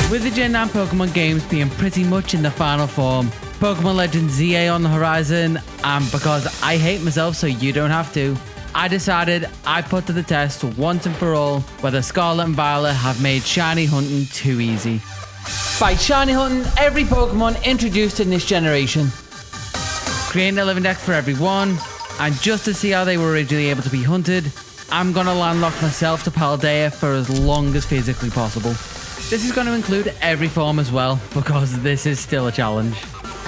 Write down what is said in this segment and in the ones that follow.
With the Gen 9 Pokemon games being pretty much in the final form, Pokemon Legends ZA on the horizon, and because I hate myself so you don't have to, I decided I'd put to the test once and for all whether Scarlet and Violet have made shiny hunting too easy. By shiny hunting every Pokemon introduced in this generation, creating a living dex for everyone, and just to see how they were originally able to be hunted, I'm gonna landlock myself to Paldea for as long as physically possible. This is going to include every form as well, because this is still a challenge.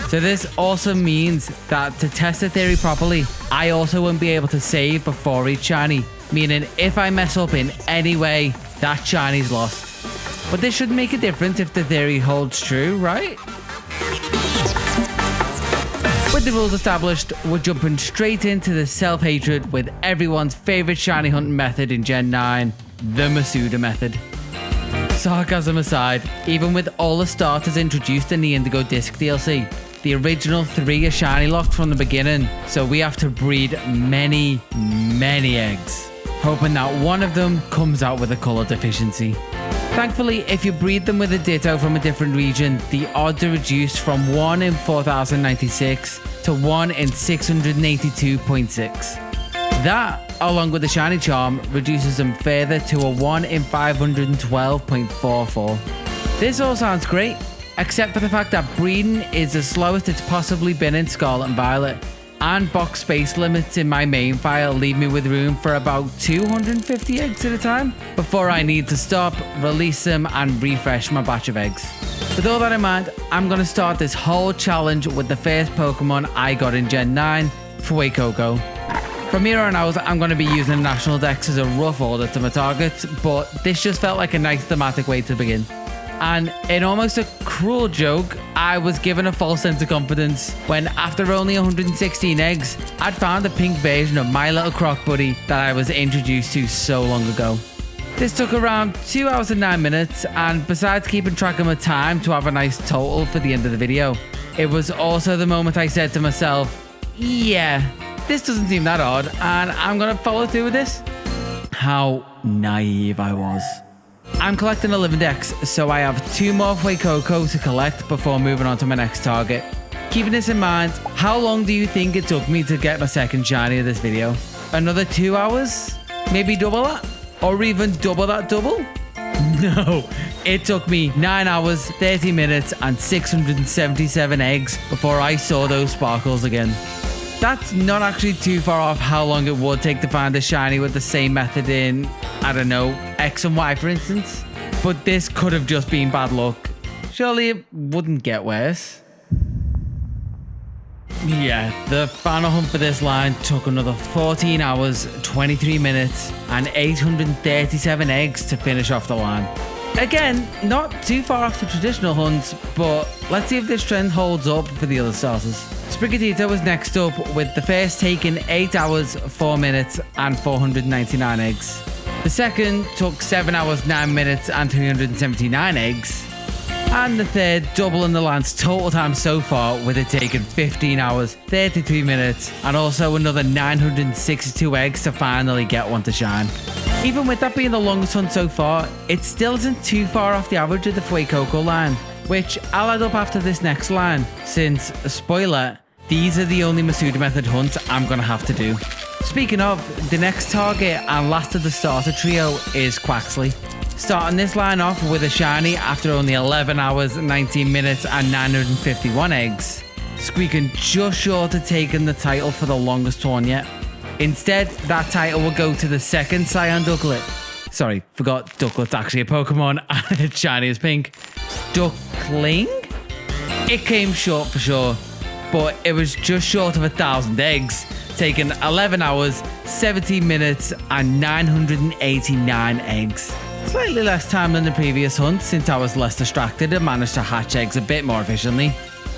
So this also means that to test the theory properly, I also won't be able to save before each shiny, meaning if I mess up in any way, that shiny's lost. But this should make a difference if the theory holds true, right? With the rules established, we're jumping straight into the self-hatred with everyone's favourite shiny hunting method in Gen 9, the Masuda Method. Sarcasm aside, even with all the starters introduced in the Indigo Disc DLC, the original 3 are shiny locked from the beginning, so we have to breed many eggs, hoping that one of them comes out with a colour deficiency. Thankfully, if you breed them with a Ditto from a different region, the odds are reduced from 1 in 4096 to 1 in 682.6. That, along with the shiny charm, reduces them further to a 1 in 512.44. This all sounds great, except for the fact that breeding is the slowest it's possibly been in Scarlet and Violet, and box space limits in my main file leave me with room for about 250 eggs at a time before I need to stop, release them, and refresh my batch of eggs. With all that in mind, I'm going to start this whole challenge with the first Pokemon I got in Gen 9, Fuecoco. From here on out, I'm going to be using the National Dex as a rough order to my targets, but this just felt like a nice thematic way to begin. And in almost a cruel joke, I was given a false sense of confidence when, after only 116 eggs, I'd found a pink version of my little croc buddy that I was introduced to so long ago. This took around 2 hours and 9 minutes, and besides keeping track of my time to have a nice total for the end of the video, it was also the moment I said to myself, yeah, this doesn't seem that odd, and I'm gonna follow through with this. How naive I was. I'm collecting a living dex, so I have 2 more Fuecoco to collect before moving on to my next target. Keeping this in mind, how long do you think it took me to get my second shiny of this video? Another 2 hours? Maybe double that? Or even double that double? No, it took me 9 hours, 30 minutes, and 677 eggs before I saw those sparkles again. That's not actually too far off how long it would take to find a shiny with the same method in, I don't know, X and Y for instance. But this could have just been bad luck. Surely it wouldn't get worse. Yeah, the final hunt for this line took another 14 hours, 23 minutes, and 837 eggs to finish off the line. Again, not too far off the traditional hunts, but let's see if this trend holds up for the other starters. Sprigatito was next up with the first taking 8 hours, 4 minutes, and 499 eggs. The second took 7 hours, 9 minutes, and 379 eggs. And the third doubling the line's total time so far, with it taking 15 hours, 33 minutes, and also another 962 eggs to finally get one to shine. Even with that being the longest hunt so far, it still isn't too far off the average of the Fuecoco line, which I'll add up after this next line, since, spoiler, these are the only Masuda Method hunts I'm going to have to do. Speaking of, the next target and last of the starter trio is Quaxly. Starting this line off with a shiny after only 11 hours, 19 minutes, and 951 eggs, squeaking just short of taking the title for the longest one yet. Instead, that title will go to the second Cyan Ducklet. Sorry, forgot Ducklet's actually a Pokemon and its shiny is pink. Duckling? It came short for sure, but it was just short of 1,000 eggs, taking 11 hours, 17 minutes, and 989 eggs. Slightly less time than the previous hunt since I was less distracted and managed to hatch eggs a bit more efficiently.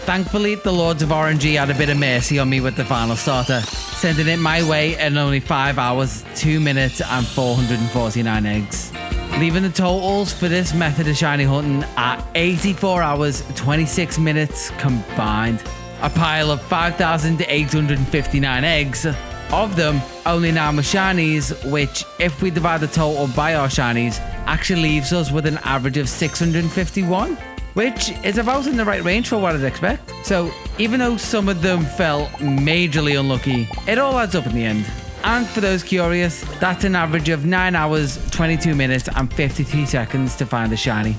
Thankfully, the Lords of RNG had a bit of mercy on me with the final starter, sending it my way in only 5 hours, 2 minutes, and 449 eggs. Leaving the totals for this method of shiny hunting at 84 hours, 26 minutes combined. A pile of 5,859 eggs. Of them, only 9 were shinies, which, if we divide the total by our shinies, actually leaves us with an average of 651, which is about in the right range for what I'd expect. So even though some of them felt majorly unlucky, it all adds up in the end. And for those curious, that's an average of 9 hours, 22 minutes and 53 seconds to find a shiny.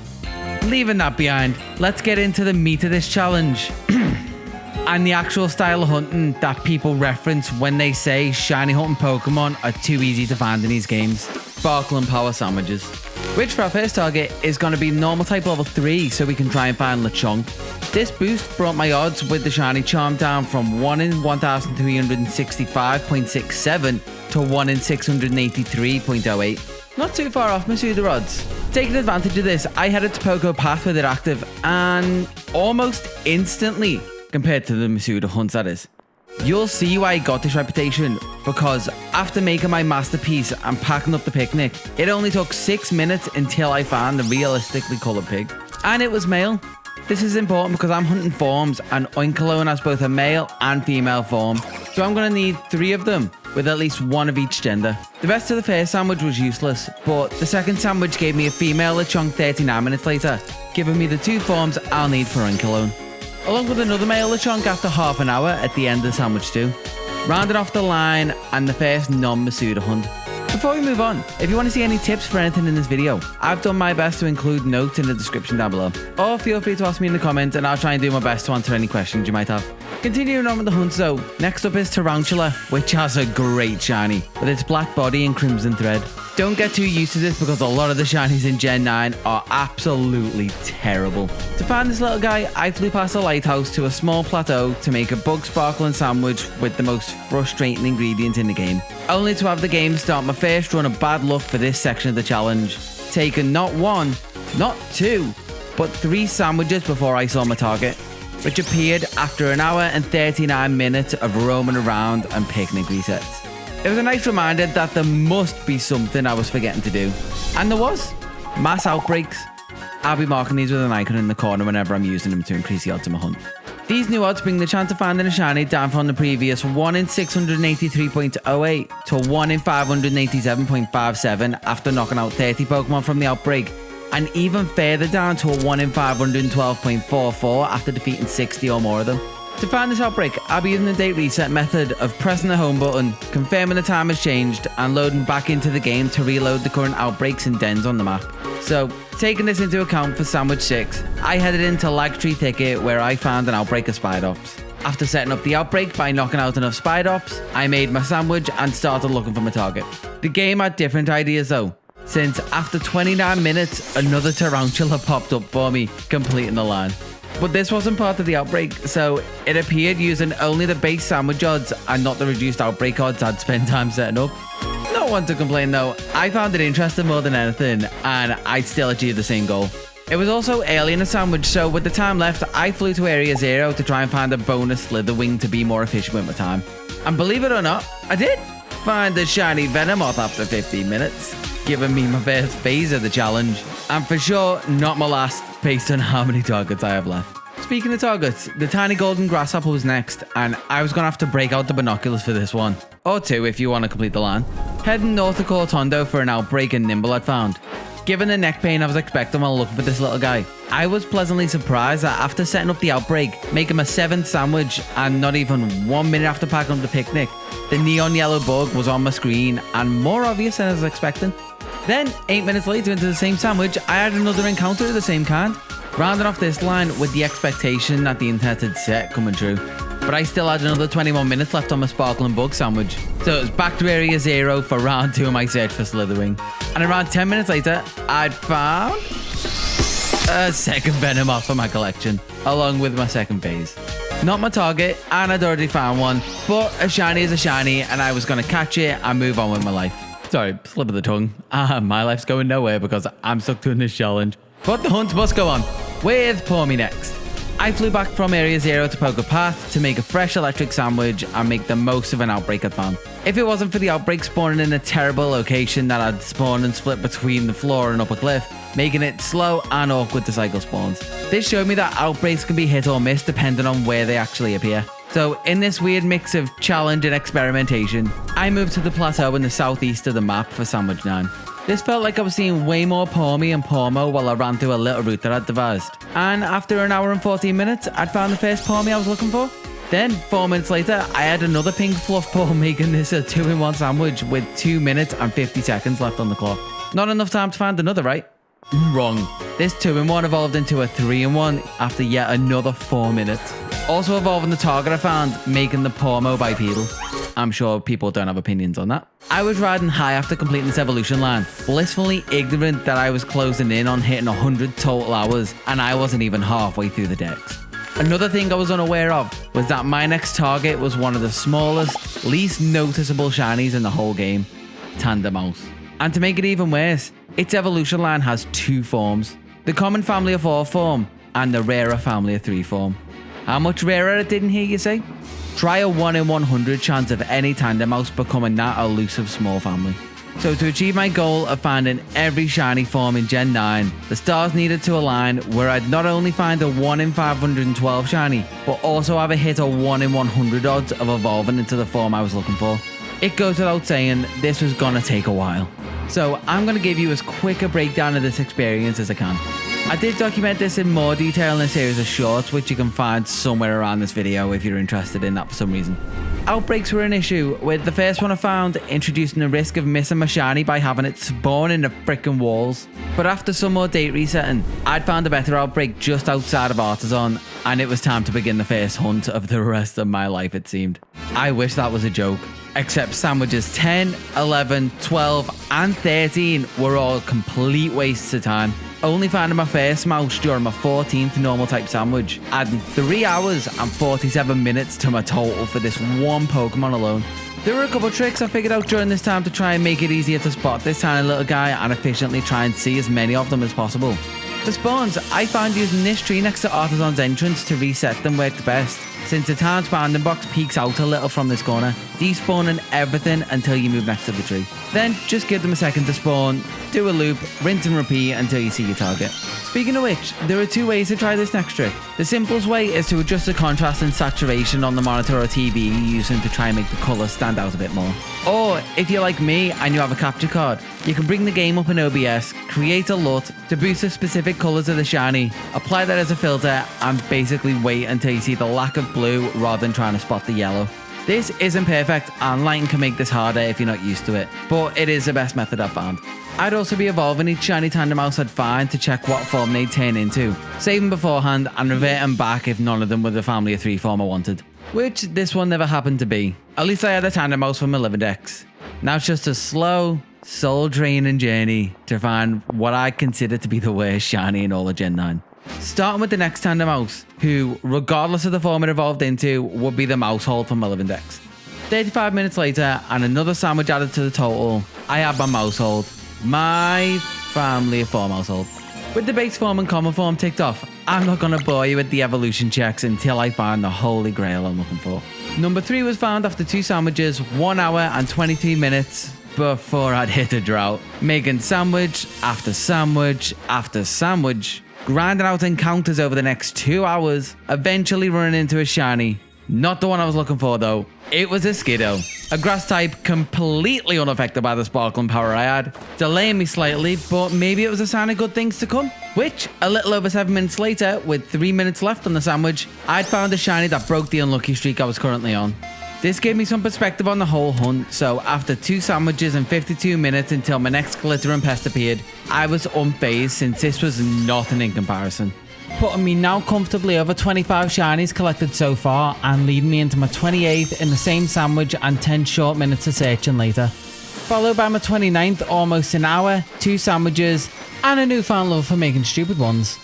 Leaving that behind, let's get into the meat of this challenge. And the actual style of hunting that people reference when they say shiny hunting Pokemon are too easy to find in these games. Sparkling Power Sandwiches. Which for our first target is going to be normal type level 3, so we can try and find Lechonk. This boost brought my odds with the shiny charm down from 1 in 1365.67 to 1 in 683.08. Not too far off Masuda odds. Taking advantage of this, I headed to Poco Path with it active, and almost instantly, compared to the Masuda hunts that is, you'll see why I got this reputation, because after making my masterpiece and packing up the picnic, it only took 6 minutes until I found the realistically coloured pig. And it was male. This is important because I'm hunting forms and Oinkologne has both a male and female form, so I'm going to need 3 of them with at least 1 of each gender. The rest of the first sandwich was useless, but the second sandwich gave me a female Lechonk 39 minutes later, giving me the 2 forms I'll need for Oinkologne, along with another male Lechonk after half an hour at the end of the sandwich too. Rounding off the line and the first non-Masuda hunt. Before we move on, if you want to see any tips for anything in this video, I've done my best to include notes in the description down below. Or feel free to ask me in the comments and I'll try and do my best to answer any questions you might have. Continuing on with the hunts though, next up is Tarountula, which has a great shiny, with its black body and crimson thread. Don't get too used to this because a lot of the shinies in Gen 9 are absolutely terrible. To find this little guy, I flew past a lighthouse to a small plateau to make a bug sparkling sandwich with the most frustrating ingredient in the game, only to have the game start my first run of bad luck for this section of the challenge, taking not 1, not 2, but 3 sandwiches before I saw my target, which appeared after an hour and 39 minutes of roaming around and picnic resets. It was a nice reminder that there must be something I was forgetting to do. And there was. Mass Outbreaks. I'll be marking these with an icon in the corner whenever I'm using them to increase the odds of my hunt. These new odds bring the chance of finding a shiny down from the previous 1 in 683.08 to 1 in 587.57 after knocking out 30 Pokemon from the Outbreak, and even further down to a 1 in 512.44 after defeating 60 or more of them. To find this Outbreak, I'll be using the date reset method of pressing the home button, confirming the time has changed, and loading back into the game to reload the current Outbreaks and dens on the map. So, taking this into account for Sandwich 6, I headed into Lagtree Thicket where I found an Outbreak of Spidops. After setting up the Outbreak by knocking out enough Spidops, I made my sandwich and started looking for my target. The game had different ideas though, since after 29 minutes, another Tarountula popped up for me, completing the line. But this wasn't part of the Outbreak, so it appeared using only the base sandwich odds and not the reduced Outbreak odds I'd spent time setting up. No one to complain though, I found it interesting more than anything, and I still achieved the same goal. It was also early in the sandwich, so with the time left, I flew to Area 0 to try and find a bonus Slither wing to be more efficient with my time. And believe it or not, I did find a shiny Venomoth after 15 minutes, giving me my first phase of the challenge. And for sure, not my last, based on how many targets I have left. Speaking of targets, the tiny golden grasshopper was next, and I was going to have to break out the binoculars for this one. Or 2 if you want to complete the line. Heading north to Cortondo for an Outbreak and Nymble I'd found. Given the neck pain I was expecting while looking for this little guy, I was pleasantly surprised that after setting up the Outbreak, making my 7th sandwich, and not even 1 minute after packing up the picnic, the neon yellow bug was on my screen and more obvious than I was expecting. Then, 8 minutes later into the same sandwich, I had another encounter of the same kind, rounding off this line with the expectation that the internet had set coming true. But I still had another 21 minutes left on my sparkling bug sandwich, so it was back to Area 0 for round 2 of my search for Slitherwing. And around 10 minutes later, I'd found a second Venomoth for my collection, along with my second phase. Not my target, and I'd already found one, but a shiny is a shiny, and I was going to catch it and move on with my life. Sorry, slip of the tongue. My life's going nowhere because I'm stuck doing this challenge. But the hunt must go on, with Pawmi next. I flew back from Area 0 to Poco Path to make a fresh electric sandwich and make the most of an Outbreak I'd found. If it wasn't for the Outbreak spawning in a terrible location that had spawned and split between the floor and upper cliff, making it slow and awkward to cycle spawns. This showed me that Outbreaks can be hit or miss depending on where they actually appear. So in this weird mix of challenge and experimentation, I moved to the plateau in the southeast of the map for Sandwich 9. This felt like I was seeing way more Pawmi and Pawmo while I ran through a little route that I'd devised. And after an hour and 14 minutes, I'd found the first Pawmi I was looking for. Then, 4 minutes later, I had another pink fluff paw, making this a 2-in-1 sandwich with 2 minutes and 50 seconds left on the clock. Not enough time to find another, right? Wrong. This 2-in-1 evolved into a 3-in-1 after yet another 4 minutes. Also evolving the target I found, making the Pawmo bipedal. I'm sure people don't have opinions on that. I was riding high after completing this evolution line, blissfully ignorant that I was closing in on hitting 100 total hours, and I wasn't even halfway through the decks. Another thing I was unaware of was that my next target was one of the smallest, least noticeable shinies in the whole game, Tandemaus. And to make it even worse, its evolution line has 2 forms, the common family of 4 form and the rarer family of 3 form. How much rarer it didn't hear you say? Try a 1 in 100 chance of any Tandemaus becoming that elusive small family. So to achieve my goal of finding every shiny form in Gen 9, the stars needed to align where I'd not only find a 1 in 512 shiny, but also have a hit a 1 in 100 odds of evolving into the form I was looking for. It goes without saying, this was gonna take a while. So I'm gonna give you as quick a breakdown of this experience as I can. I did document this in more detail in a series of shorts, which you can find somewhere around this video if you're interested in that for some reason. Outbreaks were an issue, with the first one I found introducing the risk of missing my shiny by having it spawn in the frickin' walls. But after some more date resetting, I'd found a better outbreak just outside of Artisan, and it was time to begin the first hunt of the rest of my life, it seemed. I wish that was a joke. Except sandwiches 10, 11, 12 and 13 were all complete wastes of time. Only finding my first mouse during my 14th normal type sandwich, adding 3 hours and 47 minutes to my total for this one Pokemon alone. There were a couple of tricks I figured out during this time to try and make it easier to spot this tiny little guy and efficiently try and see as many of them as possible. For spawns, I found using this tree next to Artisan's entrance to reset them worked best, since the town's bounding box peeks out a little from this corner, despawning everything until you move next to the tree. Then just give them a second to spawn, do a loop, rinse and repeat until you see your target. Speaking of which, there are 2 ways to try this next trick. The simplest way is to adjust the contrast and saturation on the monitor or TV you're using to try and make the colours stand out a bit more. Or, if you're like me and you have a capture card, you can bring the game up in OBS, create a LUT to boost the specific colours of the shiny, apply that as a filter, and basically wait until you see the lack of blue rather than trying to spot the yellow. This isn't perfect, and lighting can make this harder if you're not used to it, but it is the best method I've found. I'd also be evolving each shiny Tandemaus I'd find to check what form they'd turn into, save them beforehand and revert them back if none of them were the family of 3 form I wanted. Which this one never happened to be. At least I had a Tandemaus from my living decks. Now it's just a slow, soul-draining journey to find what I consider to be the worst shiny in all of Gen 9. Starting with the next Tandemaus, who, regardless of the form it evolved into, would be the Maushold from my living decks. 35 minutes later, and another sandwich added to the total, I had my Maushold. My family of 4 Maushold. With the base form and common form ticked off, I'm not going to bore you with the evolution checks until I find the holy grail I'm looking for. Number 3 was found after 2 sandwiches, 1 hour and 23 minutes before I'd hit a drought, making sandwich after sandwich after sandwich, grinding out encounters over the next 2 hours, eventually running into a shiny. Not the one I was looking for though. It was a Fidough, a grass type completely unaffected by the sparkling power I had, delaying me slightly, but maybe it was a sign of good things to come. Which, a little over 7 minutes later, with 3 minutes left on the sandwich, I'd found a shiny that broke the unlucky streak I was currently on. This gave me some perspective on the whole hunt, so after 2 sandwiches and 52 minutes until my next glittering pest appeared, I was unfazed since this was nothing in comparison. Putting me now comfortably over 25 shinies collected so far and leading me into my 28th in the same sandwich and 10 short minutes of searching later. Followed by my 29th almost an hour, 2 sandwiches and a newfound love for making stupid ones.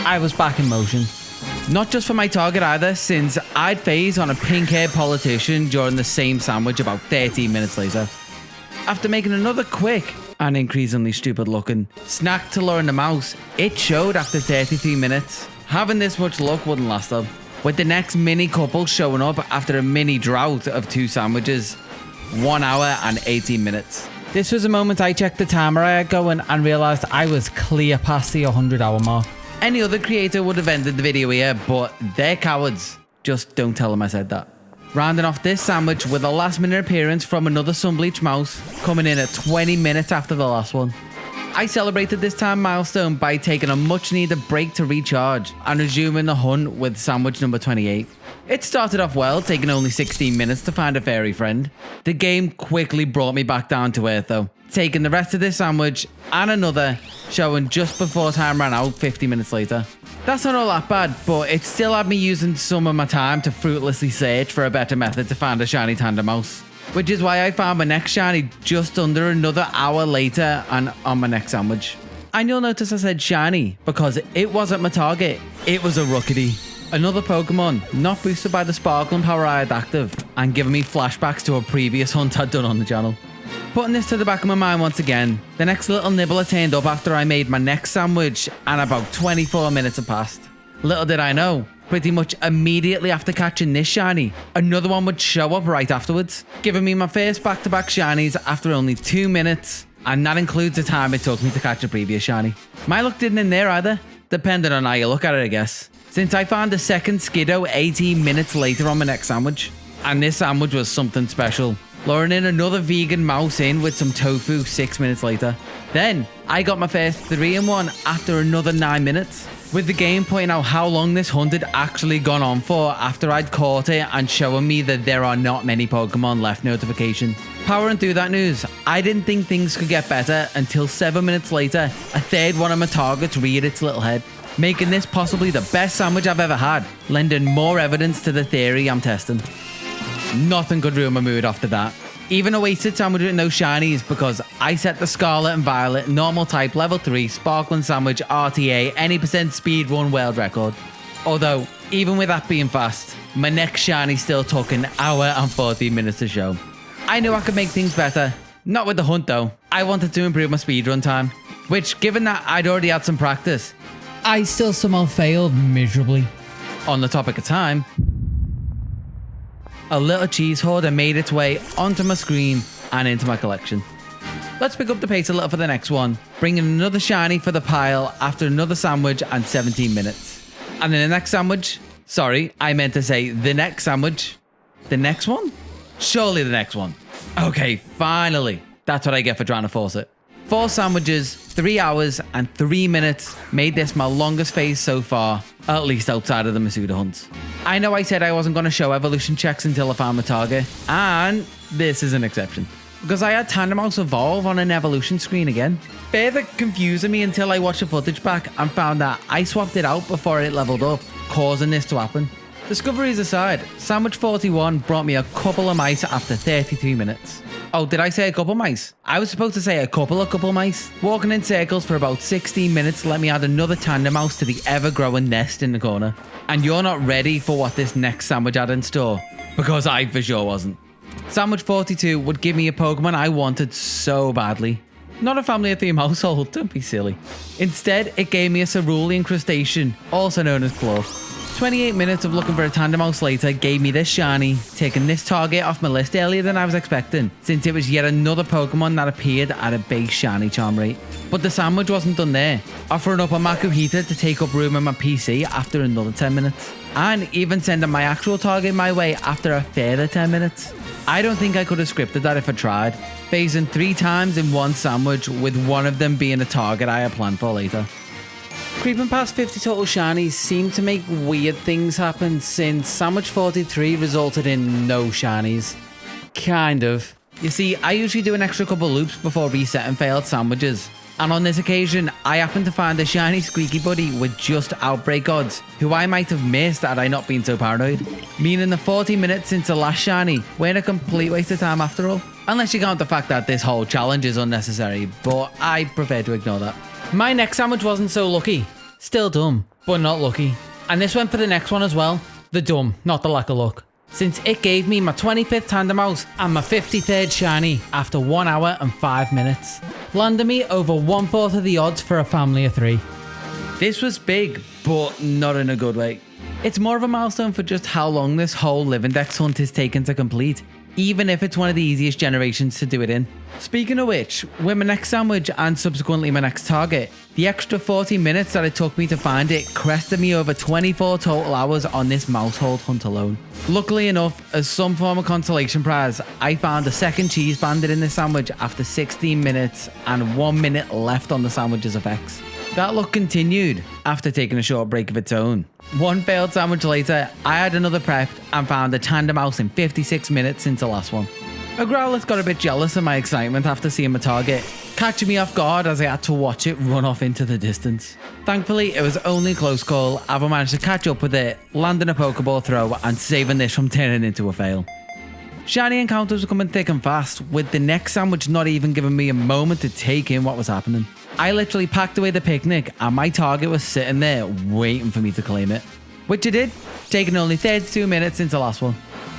I was back in motion. Not just for my target either, since I'd phase on a pink-haired politician during the same sandwich about 13 minutes later. After making another quick and increasingly stupid looking snack to lure in the mouse, it showed after 33 minutes. Having this much luck wouldn't last though, with the next mini couple showing up after a mini drought of 2 sandwiches, 1 hour and 18 minutes. This was the moment I checked the timer I had going and realised I was clear past the 100 hour mark. Any other creator would have ended the video here, but they're cowards. Just don't tell them I said that. Rounding off this sandwich with a last minute appearance from another Sunbleach mouse, coming in at 20 minutes after the last one. I celebrated this time milestone by taking a much needed break to recharge and resuming the hunt with sandwich number 28. It started off well, taking only 16 minutes to find a fairy friend. The game quickly brought me back down to earth though, taking the rest of this sandwich and another, showing just before time ran out 50 minutes later. That's not all that bad, but it still had me using some of my time to fruitlessly search for a better method to find a shiny Tandemaus. Which is why I found my next shiny just under another hour later and on my next sandwich. And you'll notice I said shiny because it wasn't my target, it was a Rookity. Another Pokemon not boosted by the Sparkling power I had active and giving me flashbacks to a previous hunt I'd done on the channel. Putting this to the back of my mind once again, the next little nibbler turned up after I made my next sandwich and about 24 minutes had passed. Little did I know, pretty much immediately after catching this shiny, another one would show up right afterwards, giving me my first back-to-back shinies after only 2 minutes, and that includes the time it took me to catch a previous shiny. My luck didn't end there either, depending on how you look at it I guess, since I found a second Fidough 18 minutes later on my next sandwich. And this sandwich was something special, luring in another vegan mouse in with some tofu 6 minutes later. Then, I got my first 3-in-1 after another 9 minutes, with the game pointing out how long this hunt had actually gone on for after I'd caught it and showing me that there are not many Pokemon left notification. Powering through that news, I didn't think things could get better until 7 minutes later, a third one of my targets reared its little head, making this possibly the best sandwich I've ever had, lending more evidence to the theory I'm testing. Nothing could ruin my mood after that. Even a wasted sandwich with no shinies because I set the Scarlet and Violet normal type level 3 sparkling sandwich RTA any percent speed run world record. Although, even with that being fast, my next shiny still took an hour and 14 minutes to show. I knew I could make things better. Not with the hunt though. I wanted to improve my speedrun time, which given that I'd already had some practice, I still somehow failed miserably. On the topic of time, a little cheese hoarder made its way onto my screen and into my collection. Let's pick up the pace a little for the next one, bringing another shiny for the pile after another sandwich and 17 minutes. And then the next sandwich, sorry, I meant to say the next sandwich. The next one? Surely the next one. Okay, finally. That's what I get for trying to force it. 4 sandwiches, 3 hours and 3 minutes made this my longest phase so far, at least outside of the Masuda hunts. I know I said I wasn't going to show evolution checks until I found my target, and this is an exception, because I had Tandemaus evolve on an evolution screen again, further confusing me until I watched the footage back and found that I swapped it out before it leveled up, causing this to happen. Discoveries aside, sandwich 41 brought me a couple of mice after 33 minutes. Oh, did I say a couple mice? I was supposed to say a couple mice. Walking in circles for about 16 minutes let me add another Tandemaus to the ever-growing nest in the corner. And you're not ready for what this next sandwich had in store, because I for sure wasn't. Sandwich 42 would give me a Pokemon I wanted so badly. Not a family of 3 Maushold, don't be silly. Instead, it gave me a cerulean crustacean, also known as Klawf. 28 minutes of looking for a Tandemaus later gave me this shiny, taking this target off my list earlier than I was expecting, since it was yet another Pokemon that appeared at a base shiny charm rate. But the sandwich wasn't done there, offering up a Makuhita to take up room in my PC after another 10 minutes, and even sending my actual target my way after a further 10 minutes. I don't think I could have scripted that if I tried, phasing 3 times in one sandwich with one of them being a target I had planned for later. Creeping past 50 total shinies seemed to make weird things happen since sandwich 43 resulted in no shinies. Kind of. You see, I usually do an extra couple loops before resetting failed sandwiches, and on this occasion, I happened to find a shiny squeaky buddy with just Outbreak odds, who I might have missed had I not been so paranoid. Meaning the 40 minutes since the last shiny weren't a complete waste of time after all. Unless you count the fact that this whole challenge is unnecessary, but I prefer to ignore that. My next sandwich wasn't so lucky. Still dumb, but not lucky. And this went for the next one as well. The dumb, not the lack of luck. Since it gave me my 25th Tandemaus and my 53rd shiny after 1 hour and 5 minutes. Landing me over 1/4 of the odds for a family of 3. This was big, but not in a good way. It's more of a milestone for just how long this whole Livindex hunt is taken to complete. even if it's one of the easiest generations to do it in. Speaking of which, with my next sandwich and subsequently my next target, the extra 40 minutes that it took me to find it crested me over 24 total hours on this Maushold hunt alone. Luckily enough, as some form of consolation prize, I found a second cheese bandit in this sandwich after 16 minutes and 1 minute left on the sandwich's effects. That luck continued after taking a short break of its own. One failed sandwich later, I had another prepped and found a Tandemaus in 56 minutes since the last one. A Growlithe got a bit jealous of my excitement after seeing my target, catching me off guard as I had to watch it run off into the distance. Thankfully, it was only a close call. I've managed to catch up with it, landing a Pokeball throw and saving this from turning into a fail. Shiny encounters were coming thick and fast, with the next sandwich not even giving me a moment to take in what was happening. I literally packed away the picnic and my target was sitting there waiting for me to claim it. Which I did, taking only 32 minutes since the last one.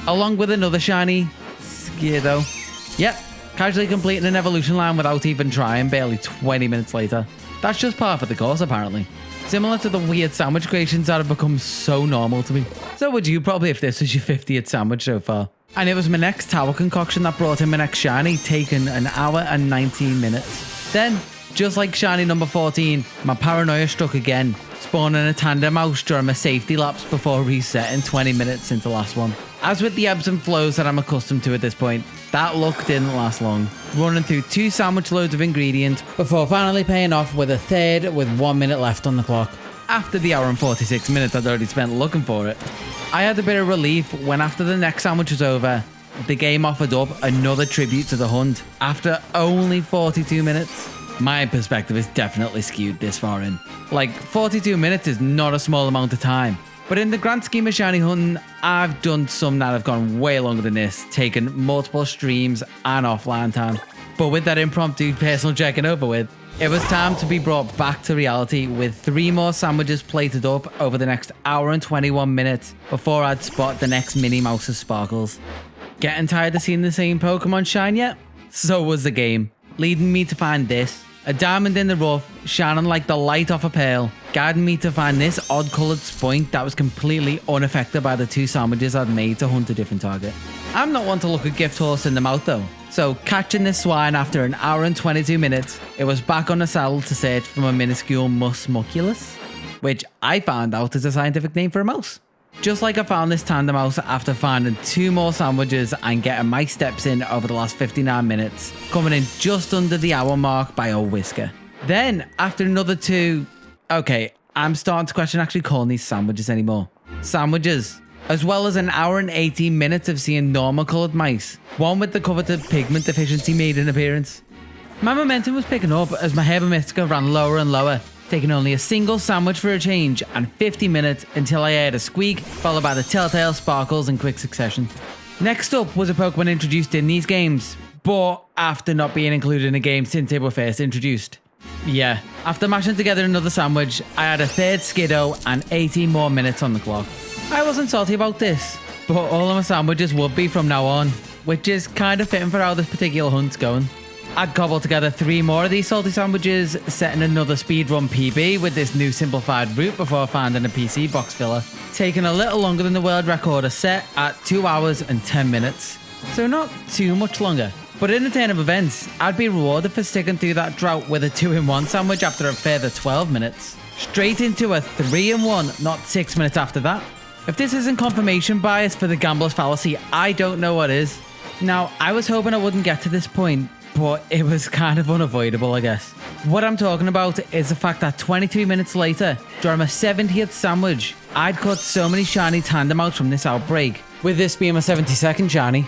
Along with another shiny, Fidough. Yep, casually completing an evolution line without even trying barely 20 minutes later. That's just par for the course apparently. Similar to the weird sandwich creations that have become so normal to me. So would you probably if this was your 50th sandwich so far. And it was my next tower concoction that brought in my next shiny, taking an hour and 19 minutes. Then, just like shiny number 14, my paranoia struck again, spawning a Tandemaus during my safety laps before resetting 20 minutes since the last one. As with the ebbs and flows that I'm accustomed to at this point, that luck didn't last long, running through 2 sandwich loads of ingredients before finally paying off with a third with 1 minute left on the clock, after the hour and 46 minutes I'd already spent looking for it. I had a bit of relief when after the next sandwich was over, the game offered up another tribute to the hunt after only 42 minutes. My perspective is definitely skewed this far in. Like, 42 minutes is not a small amount of time. But in the grand scheme of shiny hunting, I've done some that have gone way longer than this, taken multiple streams and offline time. But with that impromptu personal checking over with, it was time to be brought back to reality with 3 more sandwiches plated up over the next hour and 21 minutes before I'd spot the next Minnie Mouse's sparkles. Getting tired of seeing the same Pokemon shine yet? So was the game, leading me to find this. A diamond in the rough, shining like the light off a pail, guiding me to find this odd coloured spoink that was completely unaffected by the 2 sandwiches I'd made to hunt a different target. I'm not one to look a gift horse in the mouth though, so catching this swine after an hour and 22 minutes, it was back on the saddle to search for my minuscule Musmuculus, which I found out is a scientific name for a mouse. Just like I found this Tandemaus after finding 2 more sandwiches and getting my steps in over the last 59 minutes, coming in just under the hour mark by a whisker. Then, after another 2... Okay, I'm starting to question actually calling these sandwiches anymore. Sandwiches. As well as an hour and 18 minutes of seeing normal coloured mice. One with the coveted pigment deficiency made an appearance. My momentum was picking up as my Herba Mystica ran lower and lower, taking only a single sandwich for a change and 50 minutes until I heard a squeak, followed by the telltale sparkles in quick succession. Next up was a Pokemon introduced in these games, but after not being included in a game since they were first introduced. Yeah, after mashing together another sandwich, I had a 3rd Skiddo and 18 more minutes on the clock. I wasn't salty about this, but all of my sandwiches would be from now on, which is kind of fitting for how this particular hunt's going. I'd cobbled together 3 more of these salty sandwiches, setting another speedrun PB with this new simplified route before finding a PC box filler, taking a little longer than the world record is set at 2 hours and 10 minutes. So not too much longer. But in the turn of events, I'd be rewarded for sticking through that drought with a 2-in-1 sandwich after a further 12 minutes. Straight into a 3-in-1, not 6 minutes after that. If this isn't confirmation bias for the gambler's fallacy, I don't know what is. Now, I was hoping I wouldn't get to this point, but it was kind of unavoidable, I guess. What I'm talking about is the fact that 23 minutes later, during my 70th sandwich, I'd caught so many shiny Tandemaus from this outbreak, with this being my 72nd shiny,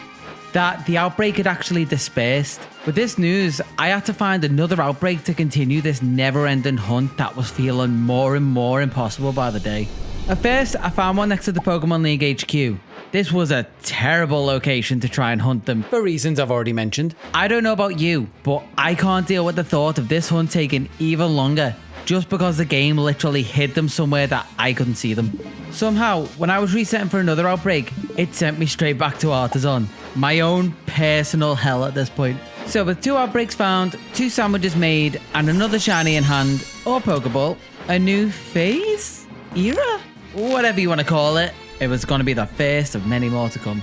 that the outbreak had actually dispersed. With this news, I had to find another outbreak to continue this never-ending hunt that was feeling more and more impossible by the day. At first, I found one next to the Pokemon League HQ. This was a terrible location to try and hunt them, for reasons I've already mentioned. I don't know about you, but I can't deal with the thought of this hunt taking even longer, just because the game literally hid them somewhere that I couldn't see them. Somehow, when I was resetting for another outbreak, it sent me straight back to Artisan, my own personal hell at this point. So with 2 outbreaks found, 2 sandwiches made, and another shiny in hand, or Pokeball, a new phase? Era? Whatever you want to call it. It was going to be the first of many more to come.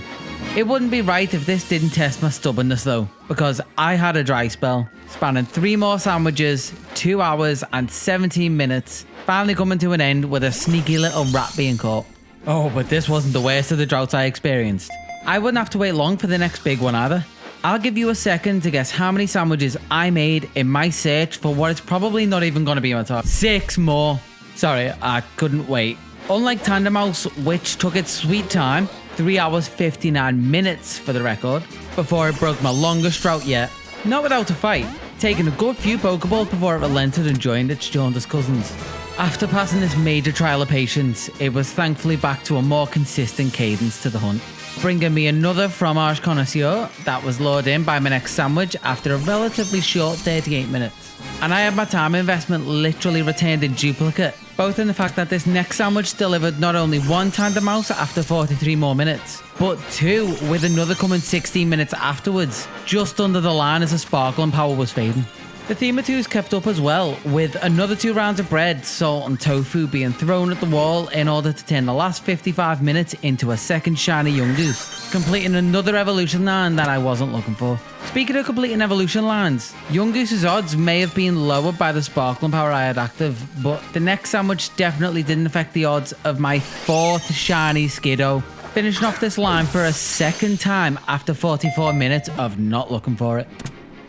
It wouldn't be right if this didn't test my stubbornness though, because I had a dry spell, spanning 3 more sandwiches, 2 hours and 17 minutes, finally coming to an end with a sneaky little rat being caught. Oh, but this wasn't the worst of the droughts I experienced. I wouldn't have to wait long for the next big one either. I'll give you a second to guess how many sandwiches I made in my search for what is probably not even going to be my top. 6 more. Sorry, I couldn't wait. Unlike Tandemaus, which took its sweet time, 3 hours 59 minutes for the record, before it broke my longest drought yet. Not without a fight, taking a good few Pokeballs before it relented and joined its jaundiced cousins. After passing this major trial of patience, it was thankfully back to a more consistent cadence to the hunt, bringing me another fromage connoisseur that was lured in by my next sandwich after a relatively short 38 minutes. And I had my time investment literally returned in duplicate, both in the fact that this next sandwich delivered not only 1 Tandemaus after 43 more minutes, but 2 with another coming 16 minutes afterwards, just under the line as the sparkle and power was fading. The theme of 2's kept up as well, with another 2 rounds of bread, salt and tofu being thrown at the wall in order to turn the last 55 minutes into a second shiny Yungoos, completing another evolution line that I wasn't looking for. Speaking of completing evolution lines, Yungoos' odds may have been lowered by the sparkle and power I had active, but the next sandwich definitely didn't affect the odds of my 4th shiny Fidough, finishing off this line for a second time after 44 minutes of not looking for it.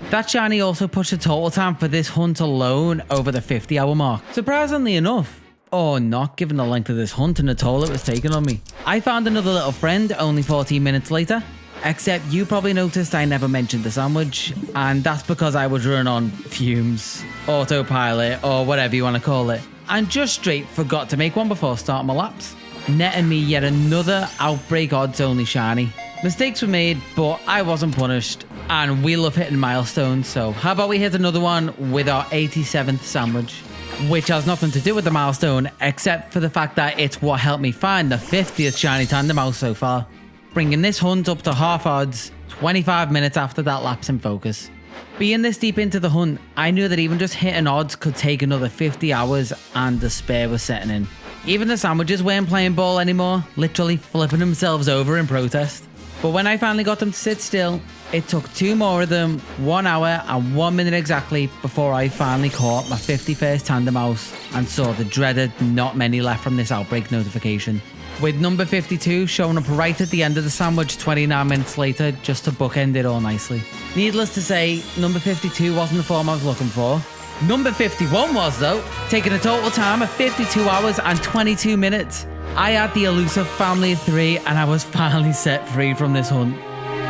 That shiny also pushed the total time for this hunt alone over the 50-hour mark. Surprisingly enough, or not given the length of this hunt and the toll it was taking on me, I found another little friend only 14 minutes later, except you probably noticed I never mentioned the sandwich, and that's because I was running on fumes, autopilot, or whatever you want to call it, and just straight forgot to make one before starting my laps, netting me yet another Outbreak odds only shiny. Mistakes were made, but I wasn't punished, and we love hitting milestones, so how about we hit another one with our 87th sandwich, which has nothing to do with the milestone except for the fact that it's what helped me find the 50th shiny Tandemaus so far, bringing this hunt up to half odds 25 minutes after that lapse in focus. Being this deep into the hunt, I knew that even just hitting odds could take another 50 hours and despair was setting in. Even the sandwiches weren't playing ball anymore, literally flipping themselves over in protest. But when I finally got them to sit still, it took 2 more of them, 1 hour and 1 minute exactly before I finally caught my 51st Tandemaus and saw the dreaded not many left from this Outbreak notification, with number 52 showing up right at the end of the sandwich 29 minutes later just to bookend it all nicely. Needless to say, number 52 wasn't the form I was looking for. Number 51 was though, taking a total time of 52 hours and 22 minutes. I had the elusive family of 3 and I was finally set free from this hunt.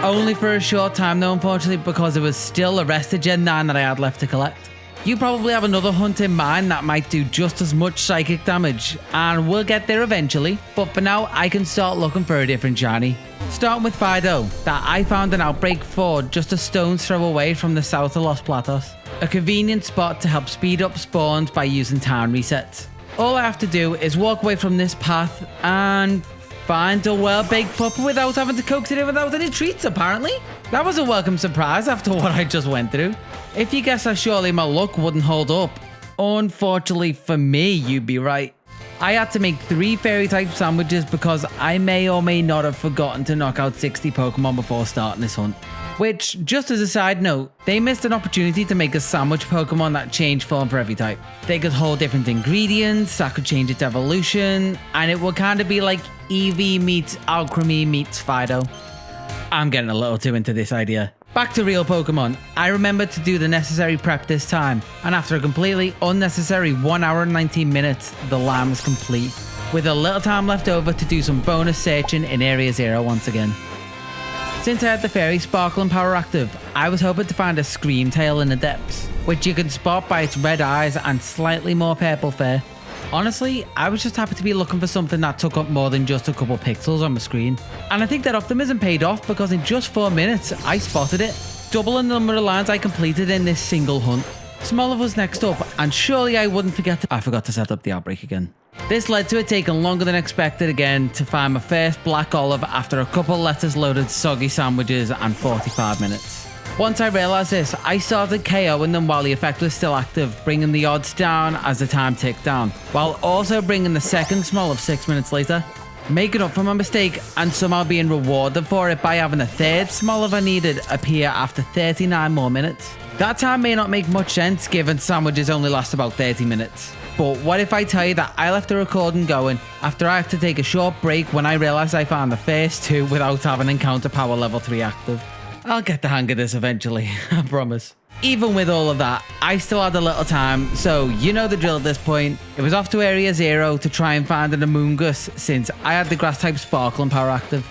Only for a short time though, unfortunately, because there was still a rest of Gen 9 that I had left to collect. You probably have another hunt in mind that might do just as much psychic damage, and we'll get there eventually, but for now I can start looking for a different shiny. Starting with Fidough, that I found an Outbreak for just a stone's throw away from the south of Los Platos. A convenient spot to help speed up spawns by using town resets. All I have to do is walk away from this path and find a well-baked pup without having to coax it in without any treats, apparently. That was a welcome surprise after what I just went through. If you guess that surely my luck wouldn't hold up, unfortunately for me, you'd be right. I had to make 3 fairy-type sandwiches because I may or may not have forgotten to knock out 60 Pokemon before starting this hunt. Which, just as a side note, they missed an opportunity to make a sandwich Pokemon that changed form for every type. They could hold different ingredients, that could change its evolution, and it would kind of be like Eevee meets Alchemy meets Fidough. I'm getting a little too into this idea. Back to real Pokemon. I remembered to do the necessary prep this time, and after a completely unnecessary 1 hour and 19 minutes, the line was complete, with a little time left over to do some bonus searching in Area 0 once again. Since I had the Fairy Sparkle and Power active, I was hoping to find a Screamtail in the depths, which you can spot by its red eyes and slightly more purple fur. Honestly, I was just happy to be looking for something that took up more than just a couple pixels on my screen. And I think that optimism paid off because in just 4 minutes, I spotted it, doubling the number of lines I completed in this single hunt. Smoliv was next up, and surely I wouldn't forget to... I forgot to set up the Outbreak again. This led to it taking longer than expected again to find my first Black Olive after a couple lettuce loaded soggy sandwiches and 45 minutes. Once I realised this, I started KOing them while the effect was still active, bringing the odds down as the time ticked down, while also bringing the second Smoliv 6 minutes later. making up for my mistake and somehow being rewarded for it by having a third Smoliv I needed appear after 39 more minutes. That time may not make much sense given sandwiches only last about 30 minutes. But what if I tell you that I left the recording going after I had to take a short break when I realised I found the first two without having encounter power level 3 active. I'll get the hang of this eventually, I promise. Even with all of that, I still had a little time, so you know the drill at this point. It was off to Area 0 to try and find an Amoonguss since I had the grass type Sparkle and power active.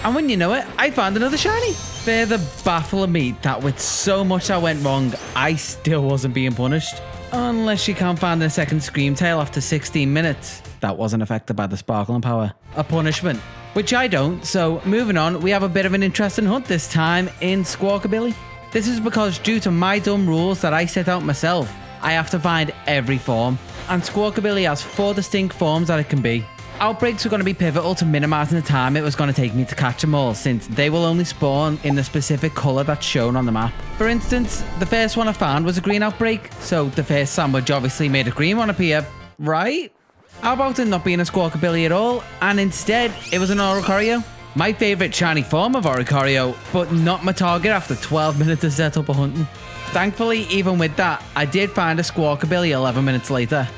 And when you know it, I found another shiny. Further baffling me that with so much that went wrong, I still wasn't being punished. Unless you can't find a second Screamtail after 16 minutes. That wasn't affected by the Sparkle and power. A punishment. Which I don't, so moving on, we have a bit of an interesting hunt this time in Squawkabilly. This is because due to my dumb rules that I set out myself, I have to find every form, and Squawkabilly has 4 distinct forms that it can be. Outbreaks are going to be pivotal to minimising the time it was going to take me to catch them all, since they will only spawn in the specific colour that's shown on the map. For instance, the first one I found was a green Outbreak, so the first sandwich obviously made a green one appear, right? How about it not being a Squawkabilly at all, and instead it was an Oricorio? My favourite shiny form of Oricorio, but not my target after 12 minutes of setup of hunting. Thankfully, even with that, I did find a Squawkabilly 11 minutes later.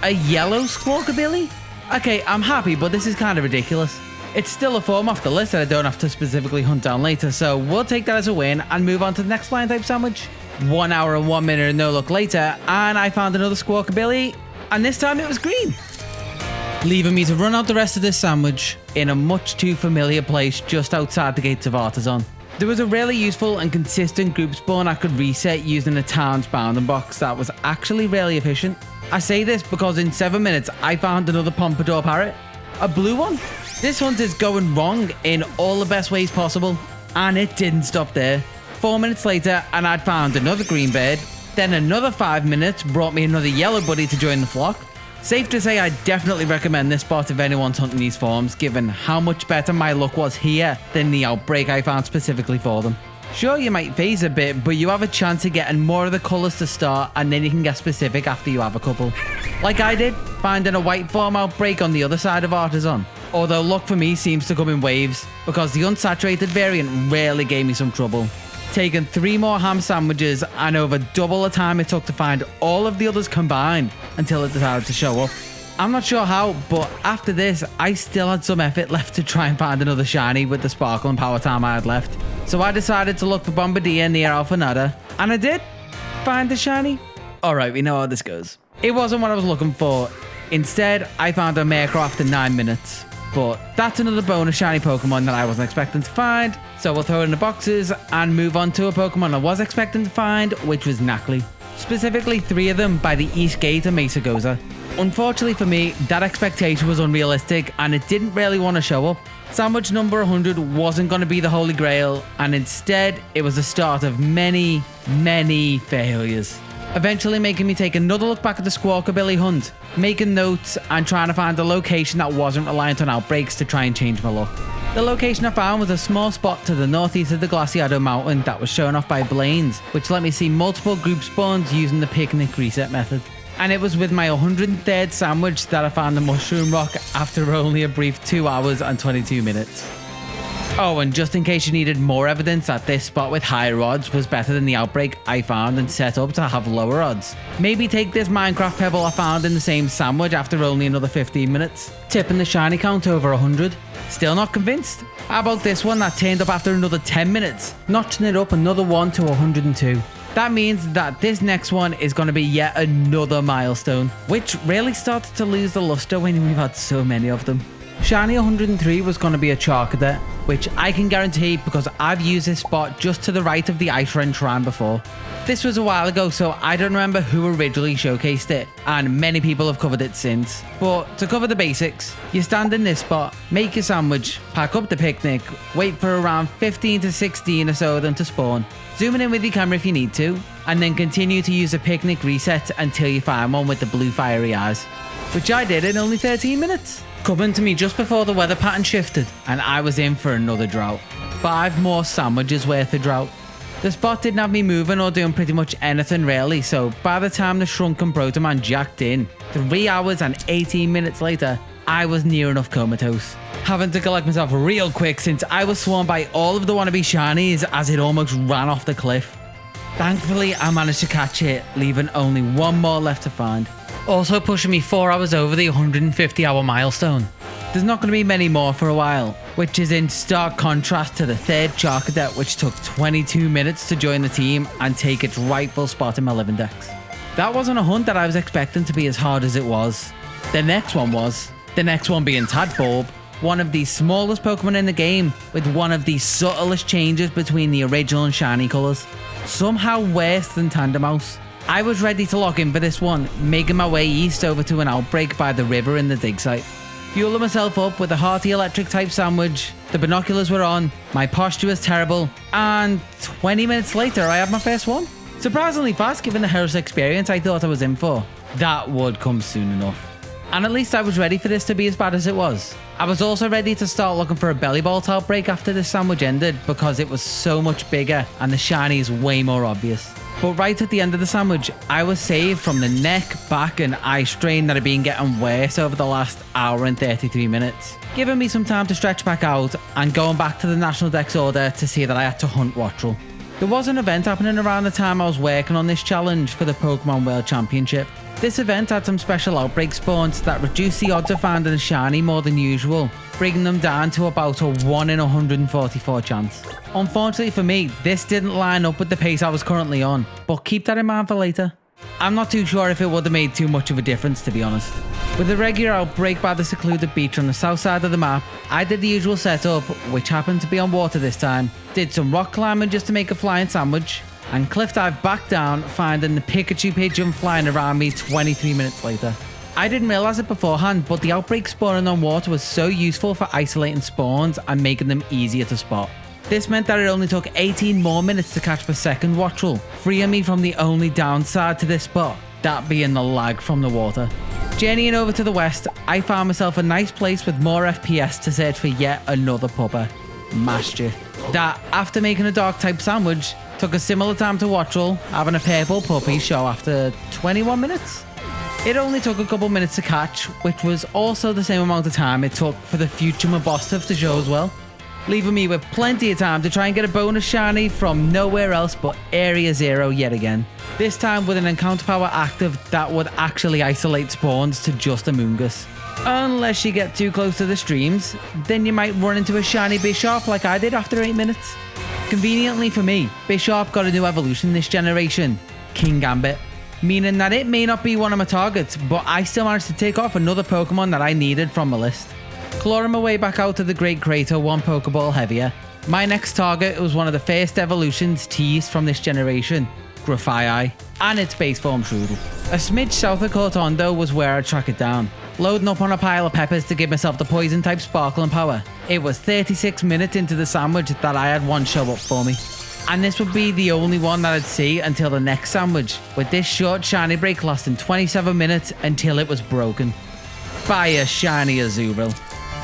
A yellow Squawkabilly? Okay, I'm happy, but this is kind of ridiculous. It's still a form off the list that I don't have to specifically hunt down later, so we'll take that as a win and move on to the next flying type sandwich. 1 hour and 1 minute and no luck later, and I found another Squawkabilly, and this time it was green. Leaving me to run out the rest of this sandwich in a much too familiar place just outside the gates of Artisan. There was a really useful and consistent group spawn I could reset using a town's bounding box that was actually really efficient. I say this because in 7 minutes I found another Pompadour parrot, a blue one. This hunt is going wrong in all the best ways possible, and it didn't stop there. 4 minutes later and I'd found another green bird, then another 5 minutes brought me another yellow buddy to join the flock. Safe to say I definitely recommend this spot if anyone's hunting these forms, given how much better my luck was here than the Outbreak I found specifically for them. Sure, you might phase a bit, but you have a chance of getting more of the colours to start, and then you can get specific after you have a couple. Like I did, finding a white form Outbreak on the other side of Artisan. Although luck for me seems to come in waves, because the unsaturated variant rarely gave me some trouble. Taking 3 more ham sandwiches and over double the time it took to find all of the others combined until it decided to show up. I'm not sure how, but after this, I still had some effort left to try and find another shiny with the sparkle and power time I had left. So I decided to look for Bombardier near Alphanada, and I did find the shiny. Alright, we know how this goes. It wasn't what I was looking for. Instead, I found a Murkrow after 9 minutes. But that's another bonus shiny Pokemon that I wasn't expecting to find, so we'll throw it in the boxes and move on to a Pokemon I was expecting to find, which was Nacli. Specifically 3 of them by the East Gate of Mesa Goza. Unfortunately for me, that expectation was unrealistic and it didn't really want to show up. Sandwich number 100 wasn't going to be the holy grail, and instead it was the start of many, many failures. Eventually making me take another look back at the Squawkabilly hunt, making notes and trying to find a location that wasn't reliant on outbreaks to try and change my luck. The location I found was a small spot to the northeast of the Glaciado Mountain that was shown off by Blaine's, which let me see multiple group spawns using the picnic reset method. And it was with my 103rd sandwich that I found the Mushroom Rock after only a brief 2 hours and 22 minutes. Oh, and just in case you needed more evidence that this spot with higher odds was better than the Outbreak I found and set up to have lower odds, maybe take this Minecraft Pebble I found in the same sandwich after only another 15 minutes, tipping the shiny count over 100. Still not convinced? How about this one that turned up after another 10 minutes, notching it up another 1 to 102. That means that this next one is going to be yet another milestone, which really started to lose the luster when we've had so many of them. Shiny 103 was going to be a Charcadet, which I can guarantee because I've used this spot just to the right of the Ice Wren Shrine before. This was a while ago, so I don't remember who originally showcased it, and many people have covered it since. But to cover the basics, you stand in this spot, make your sandwich, pack up the picnic, wait for around 15 to 16 or so of them to spawn, zooming in with your camera if you need to, and then continue to use a picnic reset until you find one with the blue fiery eyes, which I did in only 13 minutes. Coming to me just before the weather pattern shifted, and I was in for another drought. 5 more sandwiches worth of drought. The spot didn't have me moving or doing pretty much anything really, so by the time the shrunken Protoman jacked in, 3 hours and 18 minutes later, I was near enough comatose. having to collect myself real quick since I was swarmed by all of the wannabe shinies as it almost ran off the cliff. Thankfully, I managed to catch it, leaving only one more left to find. Also pushing me 4 hours over the 150-hour milestone. There's not going to be many more for a while, which is in stark contrast to the third Charcadet, which took 22 minutes to join the team and take its rightful spot in my living dex. That wasn't a hunt that I was expecting to be as hard as it was. The next one was. The next one being Tadbulb, one of the smallest Pokemon in the game, with one of the subtlest changes between the original and shiny colours. Somehow worse than Tandemaus. I was ready to lock in for this one, making my way east over to an Outbreak by the river in the dig site. Fueling myself up with a hearty electric type sandwich, the binoculars were on, my posture was terrible, and 20 minutes later I had my first one. Surprisingly fast given the Harris experience I thought I was in for. That would come soon enough. And at least I was ready for this to be as bad as it was. I was also ready to start looking for a belly bolt outbreak after this sandwich ended because it was so much bigger and the shiny is way more obvious. But right at the end of the sandwich, I was saved from the neck, back and eye strain that had been getting worse over the last hour and 33 minutes, giving me some time to stretch back out and going back to the National Dex order to see that I had to hunt Wattrel. There was an event happening around the time I was working on this challenge for the Pokemon World Championship. This event had some special outbreak spawns that reduced the odds of finding a shiny more than usual, bringing them down to about a 1 in 144 chance. Unfortunately for me, this didn't line up with the pace I was currently on, but keep that in mind for later. I'm not too sure if it would have made too much of a difference, to be honest. With a regular outbreak by the secluded beach on the south side of the map, I did the usual setup, which happened to be on water this time, did some rock climbing just to make a flying sandwich, and cliff dive back down, finding the Pikachu pigeon flying around me 23 minutes later. I didn't realise it beforehand, but the outbreak spawning on water was so useful for isolating spawns and making them easier to spot. This meant that it only took 18 more minutes to catch the second Wattrel, freeing me from the only downside to this spot, that being the lag from the water. Journeying over to the west, I found myself a nice place with more FPS to search for yet another pupper, Maschiff. That, after making a dark type sandwich, took a similar time to Wattrel, having a purple puppy show after 21 minutes. It only took a couple minutes to catch, which was also the same amount of time it took for the future Maushold to show as well, leaving me with plenty of time to try and get a bonus shiny from nowhere else but Area 0 yet again. This time with an encounter power active that would actually isolate spawns to just a Mungus. Unless you get too close to the streams, then you might run into a shiny Bisharp like I did after 8 minutes. Conveniently for me, Bisharp got a new evolution this generation, Kingambit, meaning that it may not be one of my targets, but I still managed to take off another Pokemon that I needed from my list. Clawing my way back out to the Great Crater 1 Pokeball heavier, my next target was one of the first evolutions teased from this generation, Grafaiai, and its base form Shroodle. A smidge south of Cortondo was where I'd track it down, loading up on a pile of peppers to give myself the poison type sparkling power. It was 36 minutes into the sandwich that I had one show up for me. And this would be the only one that I'd see until the next sandwich, with this short shiny break lasting 27 minutes until it was broken by a shiny Azurill.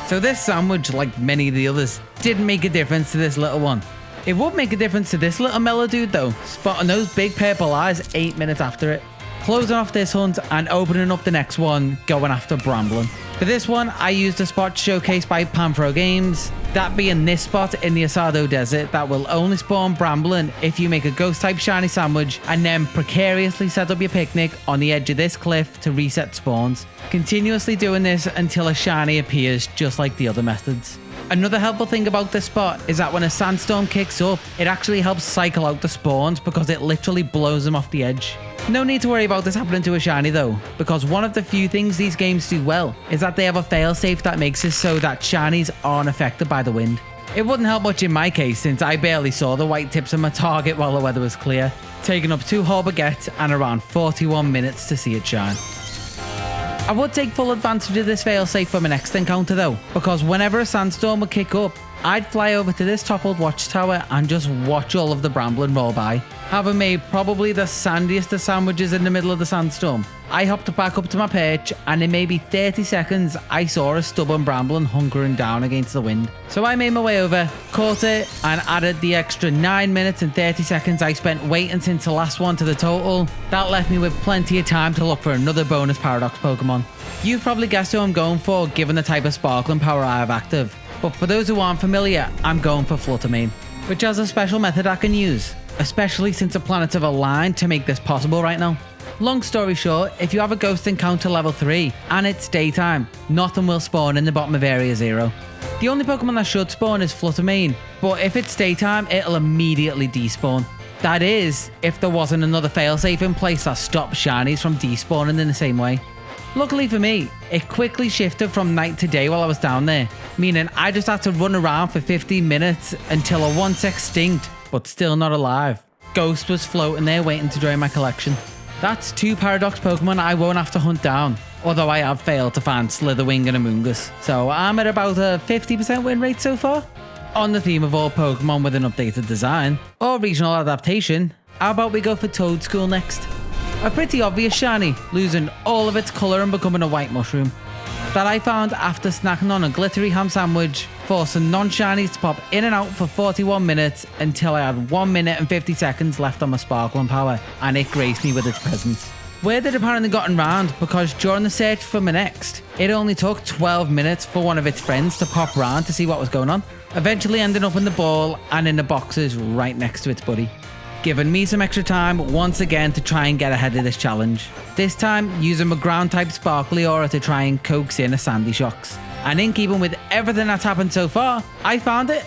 So this sandwich, like many of the others, didn't make a difference to this little one. It would make a difference to this little mellow dude though, spotting those big purple eyes 8 minutes after it. Closing off this hunt and opening up the next one, going after Bramblin. For this one, I used a spot showcased by Panthro Games, that being this spot in the Asado Desert that will only spawn Bramblin if you make a ghost type shiny sandwich and then precariously set up your picnic on the edge of this cliff to reset spawns, continuously doing this until a shiny appears just like the other methods. Another helpful thing about this spot is that when a sandstorm kicks up, it actually helps cycle out the spawns because it literally blows them off the edge. No need to worry about this happening to a shiny though, because one of the few things these games do well is that they have a failsafe that makes it so that shinies aren't affected by the wind. It wouldn't help much in my case since I barely saw the white tips of my target while the weather was clear, taking up 2 whole baguettes and around 41 minutes to see it shine. I would take full advantage of this failsafe for my next encounter though, because whenever a sandstorm would kick up, I'd fly over to this toppled watchtower and just watch all of the Bramblin roll by. Having made probably the sandiest of sandwiches in the middle of the sandstorm, I hopped back up to my perch, and in maybe 30 seconds, I saw a stubborn Bramblin hunkering down against the wind. So I made my way over, caught it, and added the extra 9 minutes and 30 seconds I spent waiting since the last one to the total. That left me with plenty of time to look for another bonus Paradox Pokemon. You've probably guessed who I'm going for given the type of sparkling power I have active, but for those who aren't familiar, I'm going for Flutter, which has a special method I can use, especially since the planets have aligned to make this possible right now. Long story short, if you have a ghost encounter level 3 and it's daytime, nothing will spawn in the bottom of Area 0. The only Pokemon that should spawn is Flutter, but if it's daytime, it'll immediately despawn. That is, if there wasn't another failsafe in place that stops shinies from despawning in the same way. Luckily for me, it quickly shifted from night to day while I was down there, meaning I just had to run around for 15 minutes until a once extinct, but still not alive, Ghost was floating there waiting to join my collection. That's 2 Paradox Pokemon I won't have to hunt down, although I have failed to find Slitherwing and Amoonguss, so I'm at about a 50% win rate so far. On the theme of all Pokemon with an updated design, or regional adaptation, how about we go for Toedscool next? A pretty obvious shiny, losing all of its colour and becoming a white mushroom, that I found after snacking on a glittery ham sandwich, forcing non-shinies to pop in and out for 41 minutes until I had 1 minute and 50 seconds left on my sparkling power, and it graced me with its presence. Word had apparently gotten round because during the search for my next, it only took 12 minutes for one of its friends to pop round to see what was going on, eventually ending up in the ball and in the boxes right next to its buddy, giving me some extra time once again to try and get ahead of this challenge. This time using my ground type Sparkly Aura to try and coax in a Sandy Shocks. And in keeping with everything that's happened so far, I found it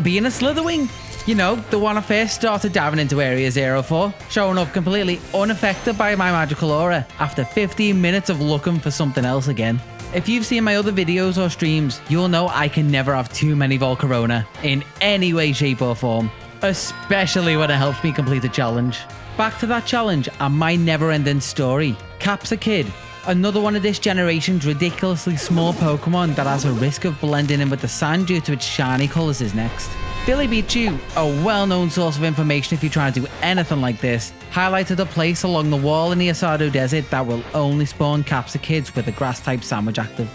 being a Slitherwing. You know, the one I first started diving into Area 0 for, showing up completely unaffected by my magical aura after 15 minutes of looking for something else again. If you've seen my other videos or streams, you'll know I can never have too many Volcarona in any way, shape or form, especially when it helps me complete a challenge. Back to that challenge and my never-ending story. Cap's a kid, another one of this generation's ridiculously small Pokemon that has a risk of blending in with the sand due to its shiny colours is next. Billy Beachu, a well-known source of information if you're trying to do anything like this, highlighted a place along the wall in the Asado Desert that will only spawn Capsa kids with a grass-type sandwich active.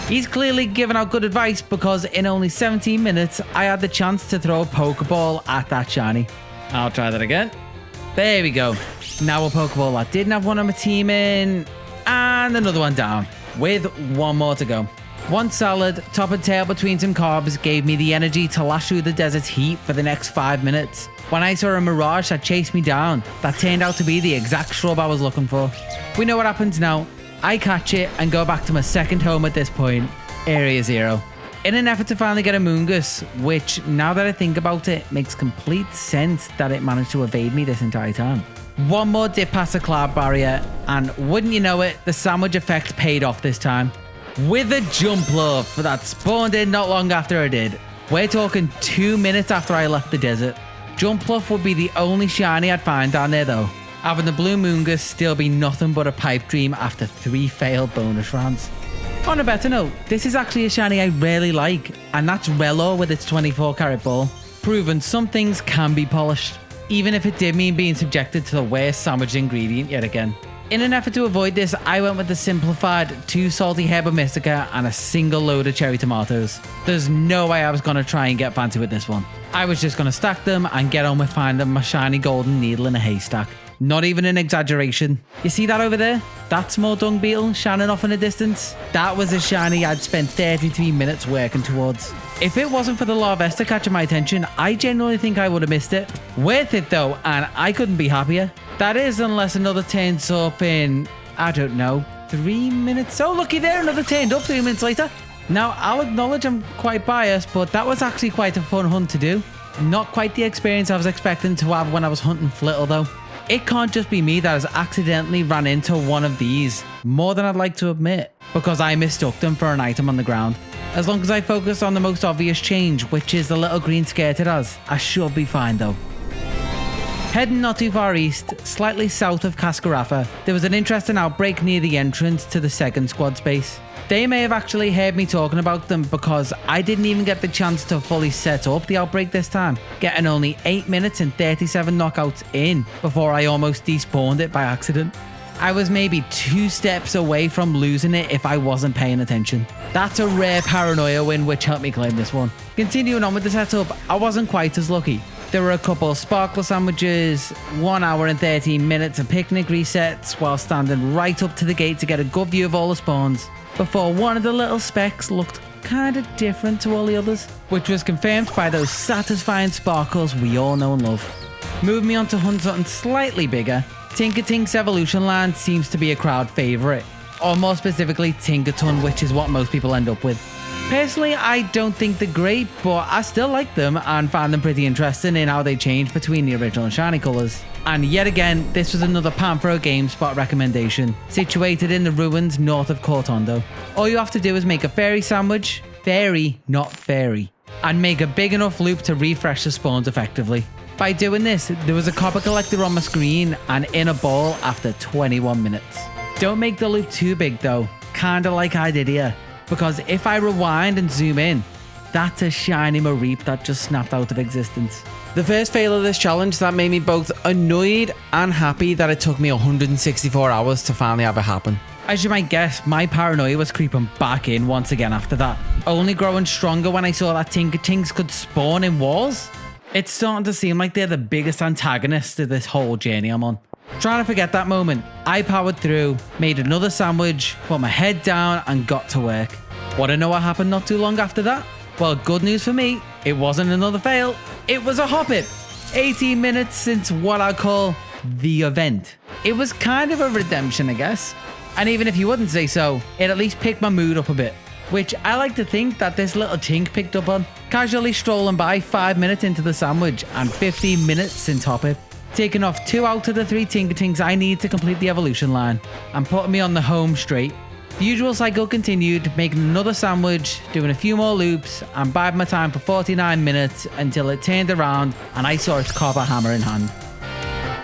He's clearly given out good advice because in only 17 minutes, I had the chance to throw a Pokeball at that shiny. I'll try that again. There we go. Now a Pokeball that didn't have one on my team in, and another one down, with one more to go. One salad, top and tail between some carbs, gave me the energy to lash through the desert's heat for the next 5 minutes, when I saw a Mirage that chased me down that turned out to be the exact shrub I was looking for. We know what happens now. I catch it and go back to my second home at this point, Area 0. In an effort to finally get a Amoonguss, which, now that I think about it, makes complete sense that it managed to evade me this entire time. One more dip past the cloud barrier, and wouldn't you know it, the sandwich effect paid off this time. With a Jumpluff that spawned in not long after I did. We're talking 2 minutes after I left the desert. Jumpluff would be the only shiny I'd find down there though. Having the blue Amoonguss still be nothing but a pipe dream after 3 failed bonus rounds. On a better note, this is actually a shiny I really like, and that's Relo with its 24 karat ball, proving some things can be polished, even if it did mean being subjected to the worst sandwich ingredient yet again. In an effort to avoid this, I went with the simplified 2 salty Herba Mystica and a single load of cherry tomatoes. There's no way I was going to try and get fancy with this one. I was just going to stack them and get on with finding my shiny golden needle in a haystack. Not even an exaggeration. You see that over there? That small dung beetle shining off in the distance? That was a shiny I'd spent 33 minutes working towards. If it wasn't for the Larvesta catching my attention, I genuinely think I would have missed it. Worth it though, and I couldn't be happier. That is, unless another turns up in, I don't know, 3 minutes. Oh, looky there, another turned up 3 minutes later. Now, I'll acknowledge I'm quite biased, but that was actually quite a fun hunt to do. Not quite the experience I was expecting to have when I was hunting Flittle though. It can't just be me that has accidentally ran into one of these, more than I'd like to admit, because I mistook them for an item on the ground. As long as I focus on the most obvious change, which is the little green skirt it has, I should be fine though. Heading not too far east, slightly south of Cascarafa, there was an interesting outbreak near the entrance to the second squad space. They may have actually heard me talking about them because I didn't even get the chance to fully set up the Outbreak this time, getting only 8 minutes and 37 knockouts in before I almost despawned it by accident. I was maybe 2 steps away from losing it if I wasn't paying attention. That's a rare paranoia win which helped me claim this one. Continuing on with the setup, I wasn't quite as lucky. There were a couple of sparkler sandwiches, 1 hour and 13 minutes of picnic resets while standing right up to the gate to get a good view of all the spawns, before one of the little specks looked kinda different to all the others, which was confirmed by those satisfying sparkles we all know and love. Moving me on to hunt something slightly bigger, Tinkatink's evolution land seems to be a crowd favourite, or more specifically Tinkaton, which is what most people end up with. Personally, I don't think they're great, but I still like them and found them pretty interesting in how they change between the original and shiny colours. And yet again, this was another Panthro GameSpot recommendation, situated in the ruins north of Cortondo. All you have to do is make a fairy sandwich, fairy, not fairy, and make a big enough loop to refresh the spawns effectively. By doing this, there was a copper collector on my screen and in a ball after 21 minutes. Don't make the loop too big though, kinda like I did here, because if I rewind and zoom in, that's a shiny Mareep that just snapped out of existence. The first fail of this challenge that made me both annoyed and happy that it took me 164 hours to finally have it happen. As you might guess, my paranoia was creeping back in once again after that, only growing stronger when I saw that Tinkatinks could spawn in walls. It's starting to seem like they're the biggest antagonist of this whole journey I'm on. Trying to forget that moment, I powered through, made another sandwich, put my head down and got to work. Want to know what happened not too long after that? Well, good news for me, it wasn't another fail, it was a Hoppip. 18 minutes since what I call the event. It was kind of a redemption, I guess. And even if you wouldn't say so, it at least picked my mood up a bit, which I like to think that this little tink picked up on. Casually strolling by 5 minutes into the sandwich and 15 minutes since Hoppip, taking off 2 out of the 3 Tinkatings I need to complete the evolution line, and putting me on the home straight. The usual cycle continued, making another sandwich, doing a few more loops, and biding my time for 49 minutes until it turned around and I saw its copper hammer in hand.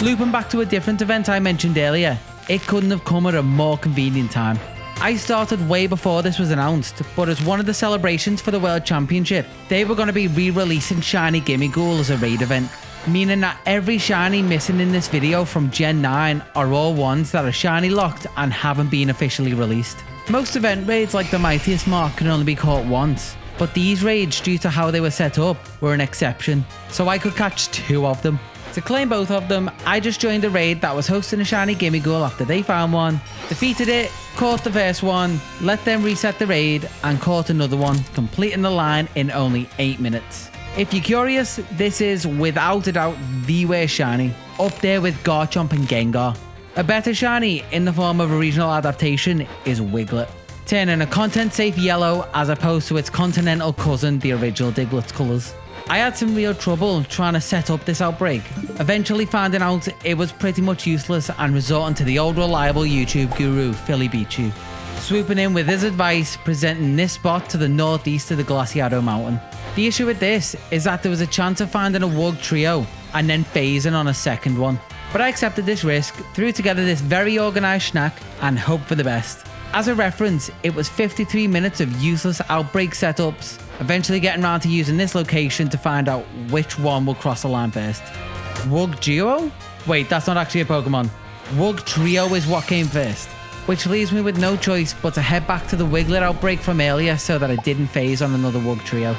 Looping back to a different event I mentioned earlier, it couldn't have come at a more convenient time. I started way before this was announced, but as one of the celebrations for the World Championship, they were going to be re-releasing Shiny Gimmighoul as a raid event, meaning that every shiny missing in this video from Gen 9 are all ones that are shiny locked and haven't been officially released. Most event raids like the Mightiest Mark can only be caught once, but these raids, due to how they were set up, were an exception, so I could catch 2 of them. To claim both of them, I just joined a raid that was hosting a shiny Gimmighoul after they found one, defeated it, caught the first one, let them reset the raid, and caught another one, completing the line in only 8 minutes. If you're curious, this is without a doubt the worst shiny, up there with Garchomp and Gengar. A better shiny in the form of a regional adaptation is Wiglet, turning a content safe yellow as opposed to its continental cousin, the original Diglett's colours. I had some real trouble trying to set up this Outbreak, eventually finding out it was pretty much useless and resorting to the old reliable YouTube guru, Philly Beachu, swooping in with his advice, presenting this spot to the northeast of the Glaciado Mountain. The issue with this is that there was a chance of finding a Wug trio and then phasing on a second one, but I accepted this risk, threw together this very organised snack and hoped for the best. As a reference, it was 53 minutes of useless Outbreak setups, eventually getting around to using this location to find out which one will cross the line first. Wug Duo? Wait, that's not actually a Pokemon. Wug Trio is what came first, which leaves me with no choice but to head back to the Wiglet Outbreak from earlier so that I didn't phase on another Wug Trio.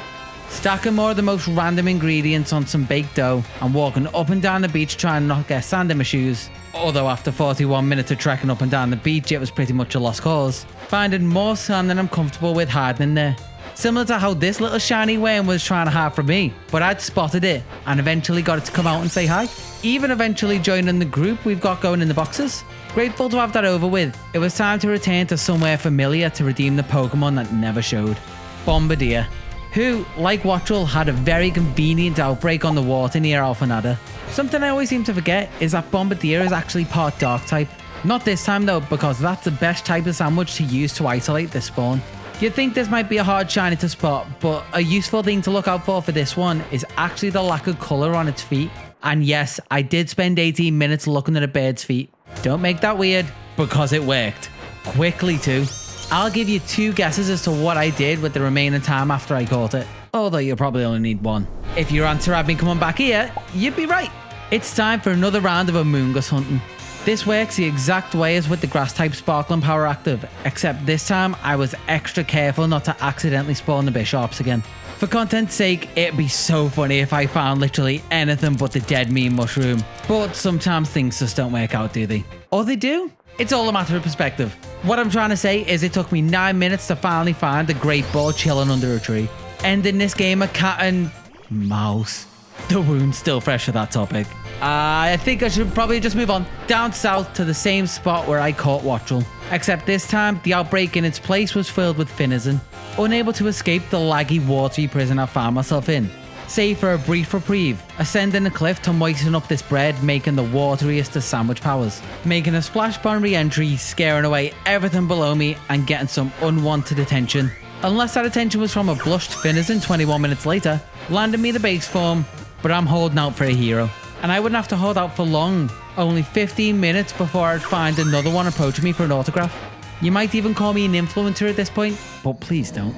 Stacking more of the most random ingredients on some baked dough and walking up and down the beach trying not to get sand in my shoes, although after 41 minutes of trekking up and down the beach it was pretty much a lost cause, finding more sand than I'm comfortable with hiding in there. Similar to how this little shiny worm was trying to hide from me, but I'd spotted it and eventually got it to come out and say hi. Even eventually joining the group we've got going in the boxes. Grateful to have that over with, it was time to return to somewhere familiar to redeem the Pokemon that never showed. Bombardier, who, like Wattrel, had a very convenient Outbreak on the water near Alphanada. Something I always seem to forget is that Bombardier is actually part Dark type. Not this time though, because that's the best type of sandwich to use to isolate this spawn. You'd think this might be a hard shiny to spot, but a useful thing to look out for this one is actually the lack of colour on its feet. And yes, I did spend 18 minutes looking at a bird's feet. Don't make that weird, because it worked. Quickly too. I'll give you 2 guesses as to what I did with the remaining time after I caught it. Although you'll probably only need 1. If your answer had been coming back here, you'd be right. It's time for another round of Amoonguss hunting. This works the exact way as with the grass type Sparkling Power Active, except this time I was extra careful not to accidentally spawn the Bisharps again. For content's sake, it'd be so funny if I found literally anything but the dead mean mushroom. But sometimes things just don't work out, do they? Or they do? It's all a matter of perspective. What I'm trying to say is it took me 9 minutes to finally find the great ball chilling under a tree. Ending this game a cat and mouse. The wound's still fresh for that topic. I think I should probably just move on down south to the same spot where I caught Wattrel. Except this time, the outbreak in its place was filled with Finizen. Unable to escape the laggy, watery prison I found myself in. Save for a brief reprieve, ascending the cliff to moisten up this bread, making the wateriest of sandwich powers. Making a splash bomb re-entry, scaring away everything below me and getting some unwanted attention. Unless that attention was from a blushed Finizen 21 minutes later, landing me the base form, but I'm holding out for a hero. And I wouldn't have to hold out for long, only 15 minutes before I'd find another one approaching me for an autograph. You might even call me an influencer at this point, but please don't.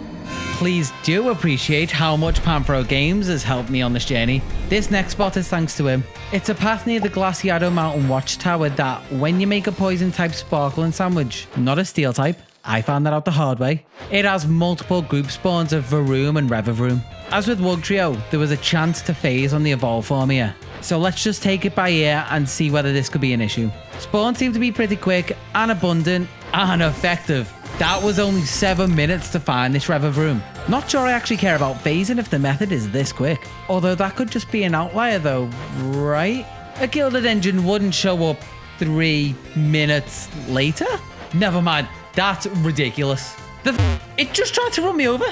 Please do appreciate how much Panthro Games has helped me on this journey. This next spot is thanks to him. It's a path near the Glaciado Mountain Watchtower that, when you make a poison type sparkling sandwich, not a steel type, I found that out the hard way, it has multiple group spawns of Varoom and Revavroom. As with Wugtrio, there was a chance to phase on the evolve form here. So let's just take it by ear and see whether this could be an issue. Spawns seem to be pretty quick and abundant and effective. That was only 7 minutes to find this Revavroom. Not sure I actually care about phasing if the method is this quick. Although that could just be an outlier though, right? A Gilded Engine wouldn't show up 3 minutes later? Never mind, that's ridiculous. It just tried to run me over.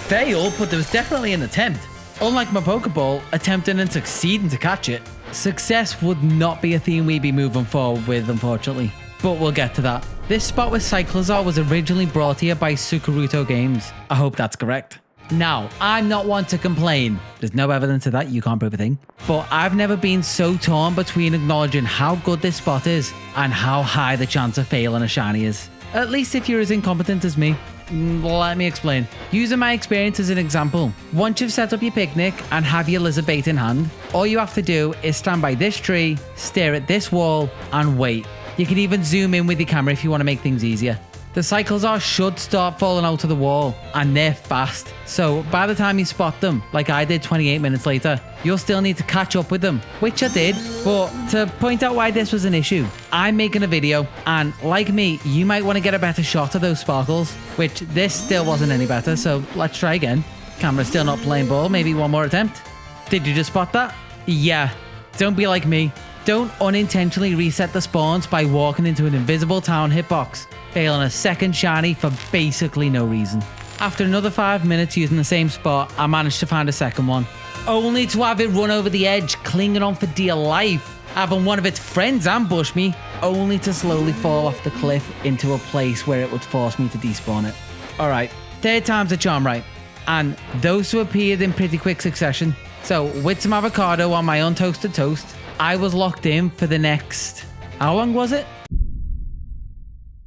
Fail, but there was definitely an attempt. Unlike my Pokeball, attempting and succeeding to catch it. Success would not be a theme we'd be moving forward with, unfortunately. But we'll get to that. This spot with Cyclizar was originally brought here by Sukaruto Games. I hope that's correct. Now, I'm not one to complain. There's no evidence of that, you can't prove a thing. But I've never been so torn between acknowledging how good this spot is and how high the chance of failing a shiny is. At least if you're as incompetent as me. Let me explain. Using my experience as an example, once you've set up your picnic and have your lizard bait in hand, all you have to do is stand by this tree, stare at this wall, and wait. You can even zoom in with your camera if you want to make things easier. The Cyclizar should start falling out of the wall, and they're fast. So by the time you spot them, like I did 28 minutes later, you'll still need to catch up with them, which I did. But to point out why this was an issue, I'm making a video, and like me, you might want to get a better shot of those sparkles, which this still wasn't any better, so let's try again. Camera's still not playing ball, maybe one more attempt. Did you just spot that? Yeah, don't be like me. Don't unintentionally reset the spawns by walking into an invisible town hitbox, failing a second shiny for basically no reason. After another 5 minutes using the same spot, I managed to find a second one, only to have it run over the edge, clinging on for dear life, having one of its friends ambush me, only to slowly fall off the cliff into a place where it would force me to despawn it. Alright, 3rd time's a charm, right? And those two appeared in pretty quick succession. So with some avocado on my untoasted toast, I was locked in for the next... How long was it?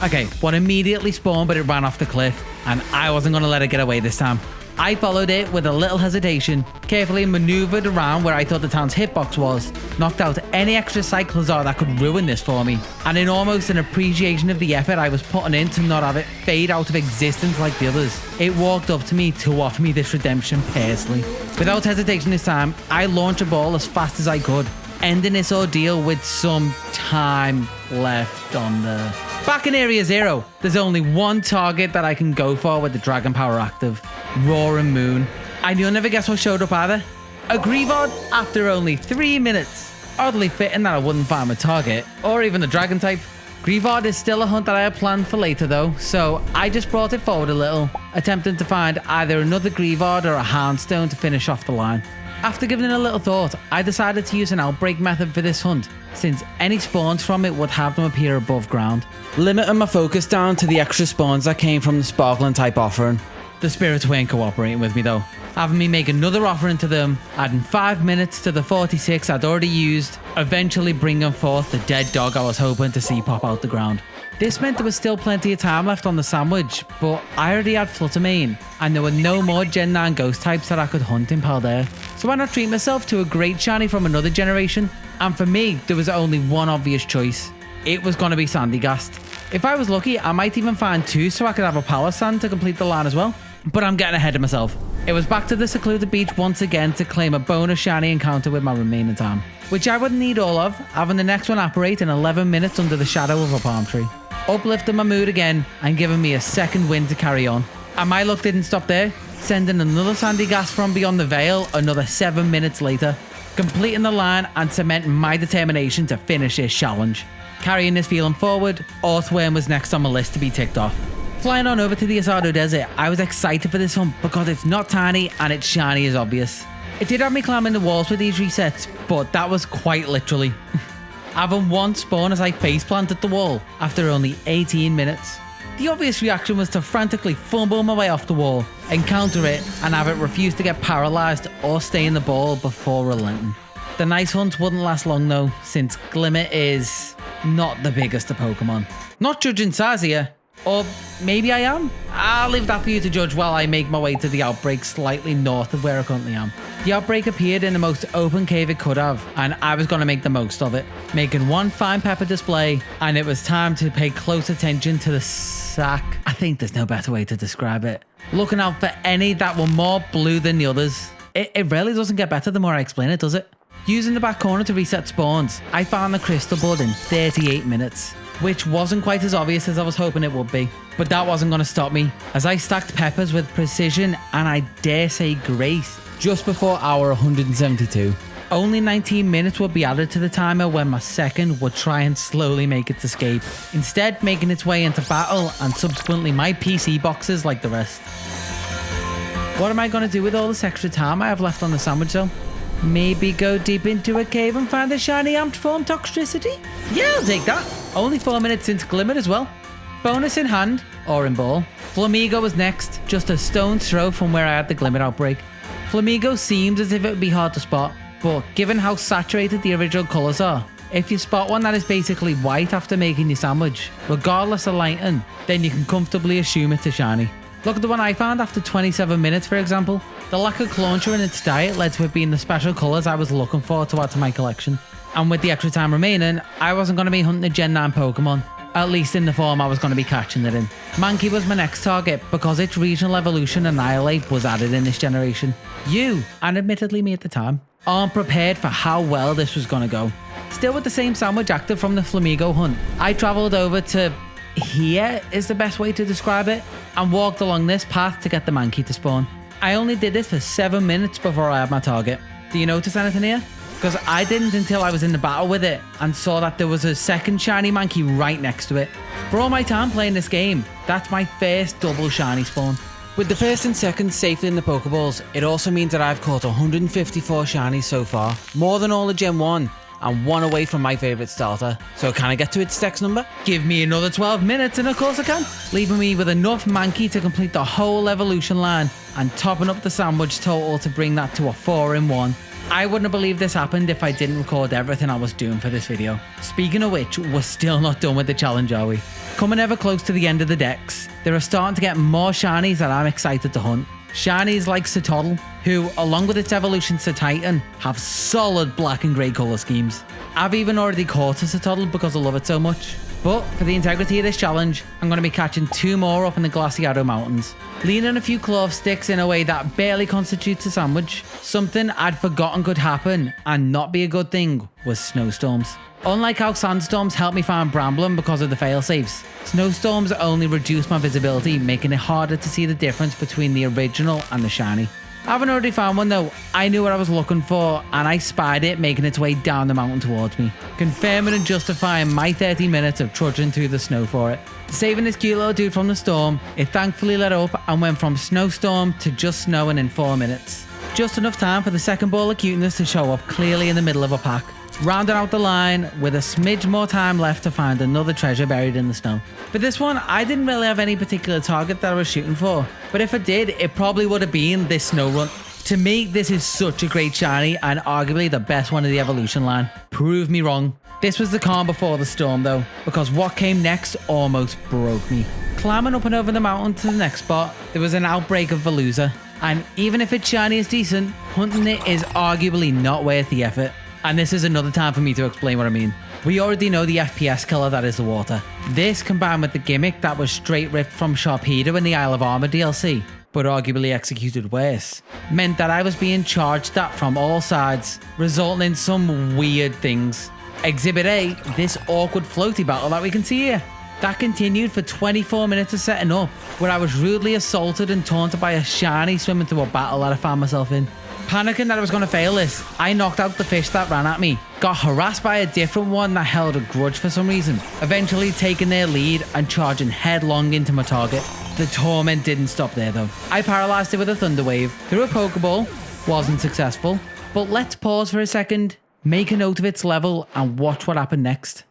Okay, one immediately spawned, but it ran off the cliff, and I wasn't going to let it get away this time. I followed it with a little hesitation, carefully maneuvered around where I thought the town's hitbox was, knocked out any extra Cyclizar that could ruin this for me, and in almost an appreciation of the effort I was putting in to not have it fade out of existence like the others, it walked up to me to offer me this redemption personally. Without hesitation this time, I launched a ball as fast as I could, ending this ordeal with some time left on the... Back in Area 0, there's only one target that I can go for with the Dragon Power active, Roaring Moon. And you'll never guess what showed up either. A Greavard after only 3 minutes. Oddly fitting that I wouldn't find a target, or even the Dragon type. Greavard is still a hunt that I had planned for later though, so I just brought it forward a little, attempting to find either another Greavard or a Houndstone to finish off the line. After giving it a little thought, I decided to use an Outbreak method for this hunt, since any spawns from it would have them appear above ground, limiting my focus down to the extra spawns that came from the Sparkling type offering. The spirits weren't cooperating with me though, having me make another offering to them, adding 5 minutes to the 46 I'd already used, eventually bringing forth the dead dog I was hoping to see pop out the ground. This meant there was still plenty of time left on the sandwich, but I already had Flutter main, and there were no more Gen 9 ghost types that I could hunt in Paldea. So why not treat myself to a great shiny from another generation? And for me, there was only one obvious choice. It was going to be Sandygast. If I was lucky, I might even find 2 so I could have a Power Sand to complete the line as well. But I'm getting ahead of myself. It was back to the secluded beach once again to claim a bonus shiny encounter with my remaining time, which I wouldn't need all of, having the next one apparate in 11 minutes under the shadow of a palm tree. Uplifting my mood again and giving me a second win to carry on. And my luck didn't stop there, sending another Sandygast from beyond the veil another 7 minutes later, completing the line and cementing my determination to finish this challenge. Carrying this feeling forward, Earthworm was next on my list to be ticked off. Flying on over to the Asado Desert, I was excited for this hunt because it's not tiny and it's shiny as obvious. It did have me climbing the walls with these resets, but that was quite literally. Having one spawn as I faceplanted the wall after only 18 minutes. The obvious reaction was to frantically fumble my way off the wall, encounter it, and have it refuse to get paralysed or stay in the ball before relenting. The nice hunt wouldn't last long though, since Glimmer is not the biggest of Pokemon. Not judging size here, or maybe I am. I'll leave that for you to judge while I make my way to the Outbreak slightly north of where I currently am. The Outbreak appeared in the most open cave it could have, and I was going to make the most of it, making one fine pepper display, and it was time to pay close attention to the sack. I think there's no better way to describe it. Looking out for any that were more blue than the others. It really doesn't get better the more I explain it, does it? Using the back corner to reset spawns, I found the crystal bud in 38 minutes. Which wasn't quite as obvious as I was hoping it would be. But that wasn't going to stop me, as I stacked peppers with precision and I dare say grace, just before hour 172. Only 19 minutes would be added to the timer when my second would try and slowly make its escape, instead making its way into battle and subsequently my PC boxes like the rest. What am I going to do with all this extra time I have left on the sandwich though? Maybe go deep into a cave and find a shiny amped form Toxtricity? Yeah, I'll take that. Only 4 minutes since Glimmer as well. Bonus in hand, or in ball. Flamigo was next, just a stone's throw from where I had the Glimmer outbreak. Flamigo seems as if it would be hard to spot, but given how saturated the original colours are, if you spot one that is basically white after making your sandwich, regardless of lighting, then you can comfortably assume it's a shiny. Look at the one I found after 27 minutes, for example. The lack of clauncher in its diet led to it being the special colours I was looking for to add to my collection. And with the extra time remaining, I wasn't going to be hunting a Gen 9 Pokemon, at least in the form I was going to be catching it in. Mankey was my next target because its regional evolution Annihilate was added in this generation. You, and admittedly me at the time, aren't prepared for how well this was going to go. Still with the same sandwich active from the Flamigo hunt, I travelled over to here is the best way to describe it, and walked along this path to get the Mankey to spawn. I only did this for 7 minutes before I had my target. Do you notice anything here? Because I didn't until I was in the battle with it and saw that there was a second shiny Mankey right next to it. For all my time playing this game, that's my first double shiny spawn. With the first and second safely in the Pokeballs, it also means that I've caught 154 shinies so far, more than all the Gen 1. And one away from my favourite starter. So can I get to its dex number? Give me another 12 minutes and of course I can. Leaving me with enough Mankey to complete the whole evolution line and topping up the sandwich total to bring that to a 4-in-1. I wouldn't have believed this happened if I didn't record everything I was doing for this video. Speaking of which, we're still not done with the challenge, are we? Coming ever close to the end of the decks, there are starting to get more shinies that I'm excited to hunt. Shinies like Squirtle, who, along with its evolution to Titan, have solid black and grey colour schemes. I've even already caught a Squirtle because I love it so much. But for the integrity of this challenge, I'm going to be catching 2 more up in the Glaciado Mountains. Leaning a few Klawf sticks in a way that barely constitutes a sandwich, something I'd forgotten could happen and not be a good thing was snowstorms. Unlike how sandstorms help me find Bramblin because of the failsafes, snowstorms only reduce my visibility, making it harder to see the difference between the original and the shiny. I haven't already found one though. I knew what I was looking for and I spied it making its way down the mountain towards me, confirming and justifying my 30 minutes of trudging through the snow for it. Saving this cute little dude from the storm, it thankfully let up and went from snowstorm to just snowing in 4 minutes. Just enough time for the second ball of cuteness to show up clearly in the middle of a pack. Rounding out the line with a smidge more time left to find another treasure buried in the snow. For this one, I didn't really have any particular target that I was shooting for, but if I did, it probably would have been this snow run. To me, this is such a great shiny and arguably the best one of the evolution line. Prove me wrong. This was the calm before the storm though, because what came next almost broke me. Climbing up and over the mountain to the next spot, there was an outbreak of Veluza. And even if its shiny is decent, hunting it is arguably not worth the effort. And this is another time for me to explain what I mean. We already know the FPS killer that is the water. This combined with the gimmick that was straight ripped from Sharpedo in the Isle of Armor DLC, but arguably executed worse, meant that I was being charged at from all sides, resulting in some weird things. Exhibit A, this awkward floaty battle that we can see here. That continued for 24 minutes of setting up, where I was rudely assaulted and taunted by a shiny swimming through a battle that I found myself in. Panicking that I was going to fail this, I knocked out the fish that ran at me, got harassed by a different one that held a grudge for some reason, eventually taking their lead and charging headlong into my target. The torment didn't stop there though. I paralyzed it with a Thunder Wave, threw a Pokeball, wasn't successful, but let's pause for a second, make a note of its level and watch what happened next.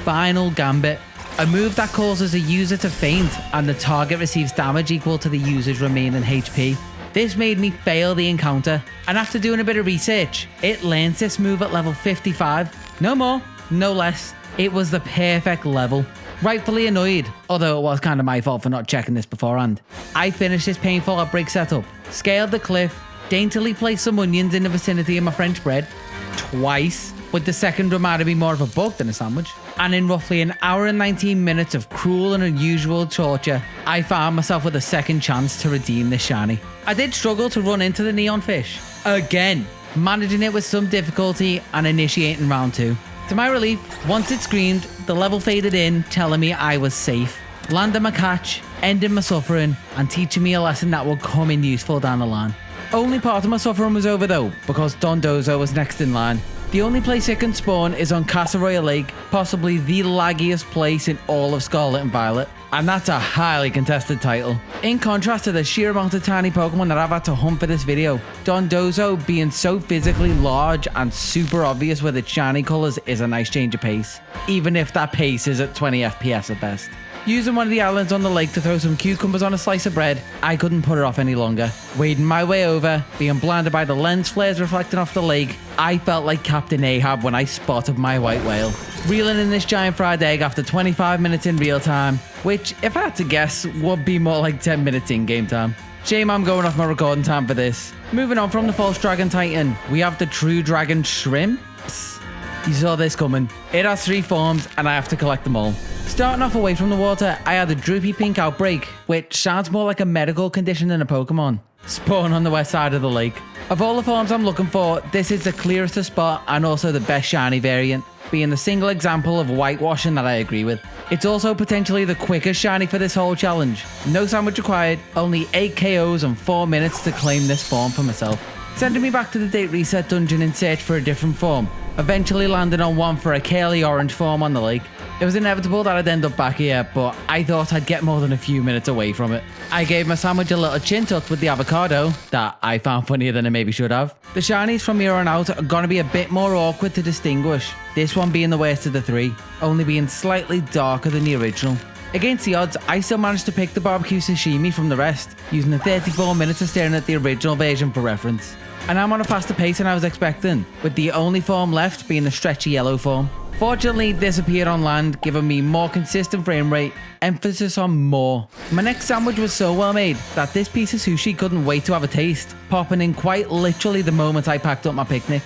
Final Gambit. A move that causes a user to faint and the target receives damage equal to the user's remaining HP. This made me fail the encounter, and after doing a bit of research, it learns this move at level 55. No more, no less. It was the perfect level. Rightfully annoyed, although it was kind of my fault for not checking this beforehand. I finished this painful outbreak setup, scaled the cliff, daintily placed some onions in the vicinity of my French bread, twice, with the second reminded me more of a bug than a sandwich. And in roughly an hour and 19 minutes of cruel and unusual torture, I found myself with a second chance to redeem this shiny. I did struggle to run into the neon fish, again, managing it with some difficulty and initiating round 2. To my relief, once it screamed, the level faded in, telling me I was safe, landing my catch, ending my suffering, and teaching me a lesson that will come in useful down the line. Only part of my suffering was over though, because Dondozo was next in line. The only place it can spawn is on Casa Royal Lake, possibly the laggiest place in all of Scarlet and Violet, and that's a highly contested title. In contrast to the sheer amount of tiny Pokemon that I've had to hunt for this video, Dondozo being so physically large and super obvious with its shiny colours is a nice change of pace, even if that pace is at 20 FPS at best. Using one of the islands on the lake to throw some cucumbers on a slice of bread, I couldn't put it off any longer. Wading my way over, being blinded by the lens flares reflecting off the lake, I felt like Captain Ahab when I spotted my white whale. Reeling in this giant fried egg after 25 minutes in real time, which, if I had to guess, would be more like 10 minutes in game time. Shame I'm going off my recording time for this. Moving on from the false dragon titan, we have the true dragon shrimps. You saw this coming. It has 3 forms and I have to collect them all. Starting off away from the water, I had the droopy pink outbreak, which sounds more like a medical condition than a Pokemon. Spawn on the west side of the lake. Of all the forms I'm looking for, this is the clearest to spot and also the best shiny variant, being the single example of whitewashing that I agree with. It's also potentially the quickest shiny for this whole challenge. No sandwich required, only 8 KOs and 4 minutes to claim this form for myself. Sending me back to the date reset dungeon in search for a different form, eventually landing on one for a curly orange form on the lake. It was inevitable that I'd end up back here, but I thought I'd get more than a few minutes away from it. I gave my sandwich a little chin tuck with the avocado, that I found funnier than I maybe should have. The shinies from here on out are going to be a bit more awkward to distinguish, this one being the worst of the 3, only being slightly darker than the original. Against the odds, I still managed to pick the barbecue sashimi from the rest, using the 34 minutes of staring at the original version for reference. And I'm on a faster pace than I was expecting, with the only form left being the stretchy yellow form. Fortunately, this appeared on land, giving me more consistent frame rate, emphasis on more. My next sandwich was so well made that this piece of sushi couldn't wait to have a taste, popping in quite literally the moment I packed up my picnic.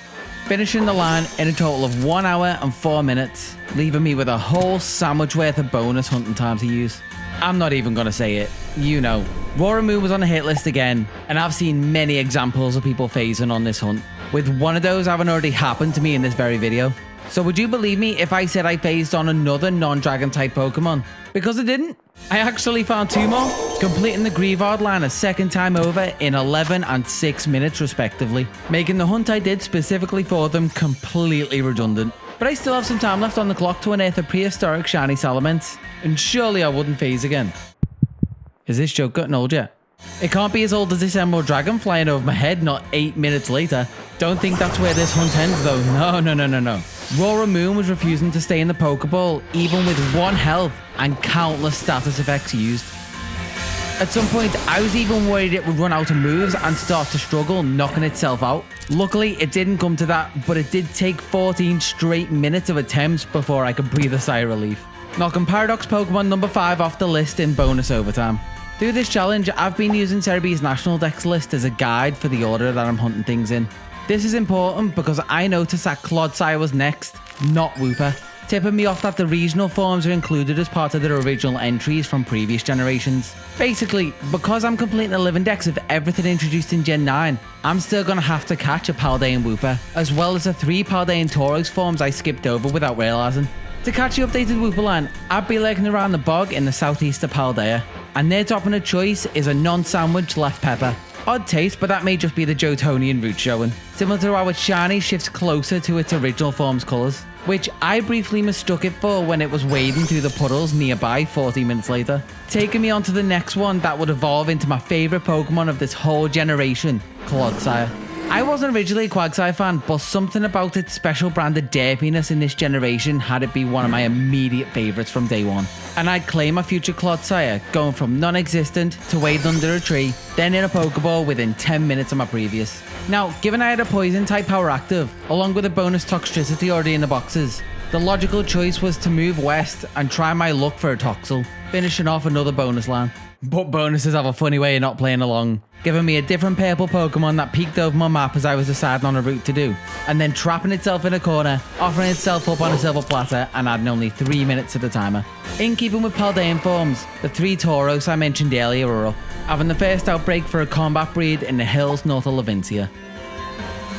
Finishing the line in a total of 1 hour and 4 minutes, leaving me with a whole sandwich worth of bonus hunting time to use. I'm not even gonna say it, you know. Roaring Moon was on the hit list again, and I've seen many examples of people phasing on this hunt, with one of those having already happened to me in this very video. So would you believe me if I said I phased on another non-dragon type Pokemon? Because I didn't. I actually found 2 more, completing the Greavard line a second time over in 11 and 6 minutes respectively, making the hunt I did specifically for them completely redundant. But I still have some time left on the clock to unearth a prehistoric shiny Salamence, and surely I wouldn't phase again. Is this joke getting old yet? It can't be as old as this Emerald Dragon flying over my head not 8 minutes later. Don't think that's where this hunt ends though, no. Roaring Moon was refusing to stay in the Pokeball even with 1 health and countless status effects used. At some point, I was even worried it would run out of moves and start to struggle, knocking itself out. Luckily, it didn't come to that, but it did take 14 straight minutes of attempts before I could breathe a sigh of relief. Knocking Paradox Pokemon number 5 off the list in bonus overtime. Through this challenge, I've been using Cerebee's National Dex list as a guide for the order that I'm hunting things in. This is important because I noticed that Clodsire was next, not Wooper, tipping me off that the regional forms are included as part of their original entries from previous generations. Basically, because I'm completing a living dex of everything introduced in Gen 9, I'm still going to have to catch a Paldean Wooper, as well as the 3 Paldean Tauros forms I skipped over without realising. To catch the updated Wooper line, I'd be lurking around the bog in the southeast of Paldea, and their topping of choice is a non-sandwich left pepper. Odd taste, but that may just be the Jotonian root showing. Similar to how its shiny shifts closer to its original form's colours, which I briefly mistook it for when it was wading through the puddles nearby 40 minutes later. Taking me on to the next one that would evolve into my favourite Pokemon of this whole generation, Clodsire. I wasn't originally a Quaxly fan, but something about its special brand of derpiness in this generation had it be one of my immediate favourites from day one. And I'd claim my future Clodsire, going from non-existent to wading under a tree, then in a Pokeball within 10 minutes of my previous. Now, given I had a Poison type power active, along with a bonus Toxtricity already in the boxes, the logical choice was to move west and try my luck for a Toxel, finishing off another bonus line. But bonuses have a funny way of not playing along, giving me a different purple Pokemon that peeked over my map as I was deciding on a route to do, and then trapping itself in a corner, offering itself up on a silver platter and adding only 3 minutes to the timer. In keeping with Paldean forms, the 3 Tauros I mentioned earlier were up, having the first outbreak for a combat breed in the hills north of Levincia.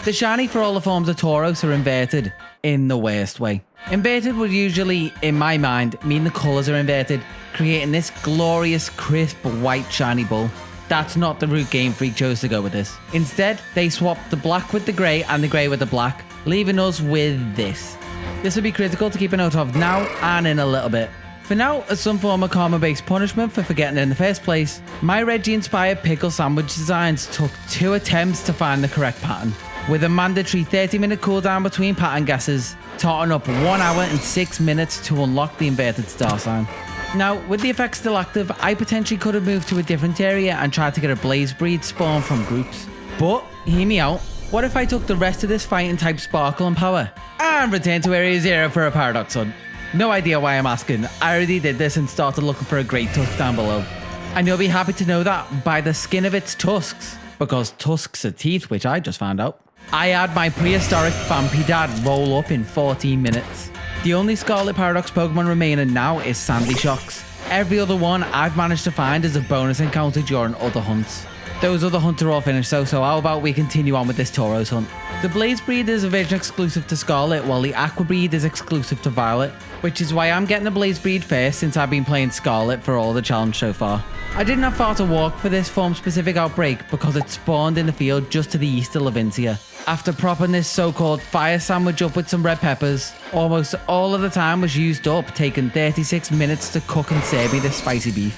The shiny for all the forms of Tauros are inverted, in the worst way. Inverted would usually, in my mind, mean the colours are inverted, creating this glorious, crisp, white shiny bull. That's not the route Game Freak chose to go with this. Instead, they swapped the black with the grey and the grey with the black, leaving us with this. This would be critical to keep a note of now and in a little bit. For now, as some form of karma-based punishment for forgetting it in the first place, my Reggie-inspired pickle sandwich designs took 2 attempts to find the correct pattern, with a mandatory 30-minute cooldown between pattern guesses, totting up 1 hour and 6 minutes to unlock the inverted star sign. Now, with the effect still active, I potentially could have moved to a different area and tried to get a Blaze breed spawn from groups. But, hear me out, what if I took the rest of this fighting type Sparkle and Power and returned to Area 0 for a Paradox Hunt? No idea why I'm asking, I already did this and started looking for a great tusk down below. And you'll be happy to know that by the skin of its tusks, because tusks are teeth, which I just found out. I had my prehistoric Vampy Dad roll up in 14 minutes. The only Scarlet Paradox Pokemon remaining now is Sandy Shocks. Every other one I've managed to find as a bonus encounter during other hunts. Those other hunts are all finished though, so how about we continue on with this Tauros hunt. The Blaze breed is a version exclusive to Scarlet, while the Aqua breed is exclusive to Violet, which is why I'm getting the Blaze breed first since I've been playing Scarlet for all the challenge so far. I didn't have far to walk for this form-specific outbreak because it spawned in the field just to the east of Levincia. After propping this so-called fire sandwich up with some red peppers, almost all of the time was used up, taking 36 minutes to cook and serve me this spicy beef.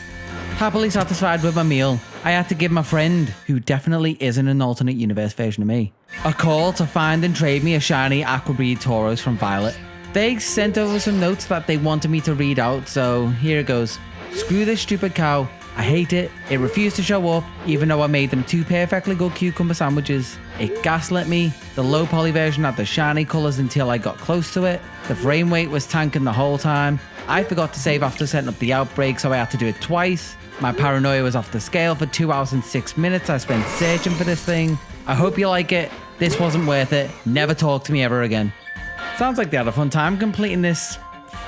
Happily satisfied with my meal, I had to give my friend, who definitely isn't an alternate universe version of me, a call to find and trade me a shiny Aqua breed Tauros from Violet. They sent over some notes that they wanted me to read out, so here it goes. Screw this stupid cow. I hate it. It refused to show up, even though I made them 2 perfectly good cucumber sandwiches. It gaslit me. The low poly version had the shiny colours until I got close to it. The frame rate was tanking the whole time. I forgot to save after setting up the outbreak, so I had to do it twice. My paranoia was off the scale for 2 hours and 6 minutes I spent searching for this thing. I hope you like it. This wasn't worth it. Never talk to me ever again. Sounds like they had a fun time completing this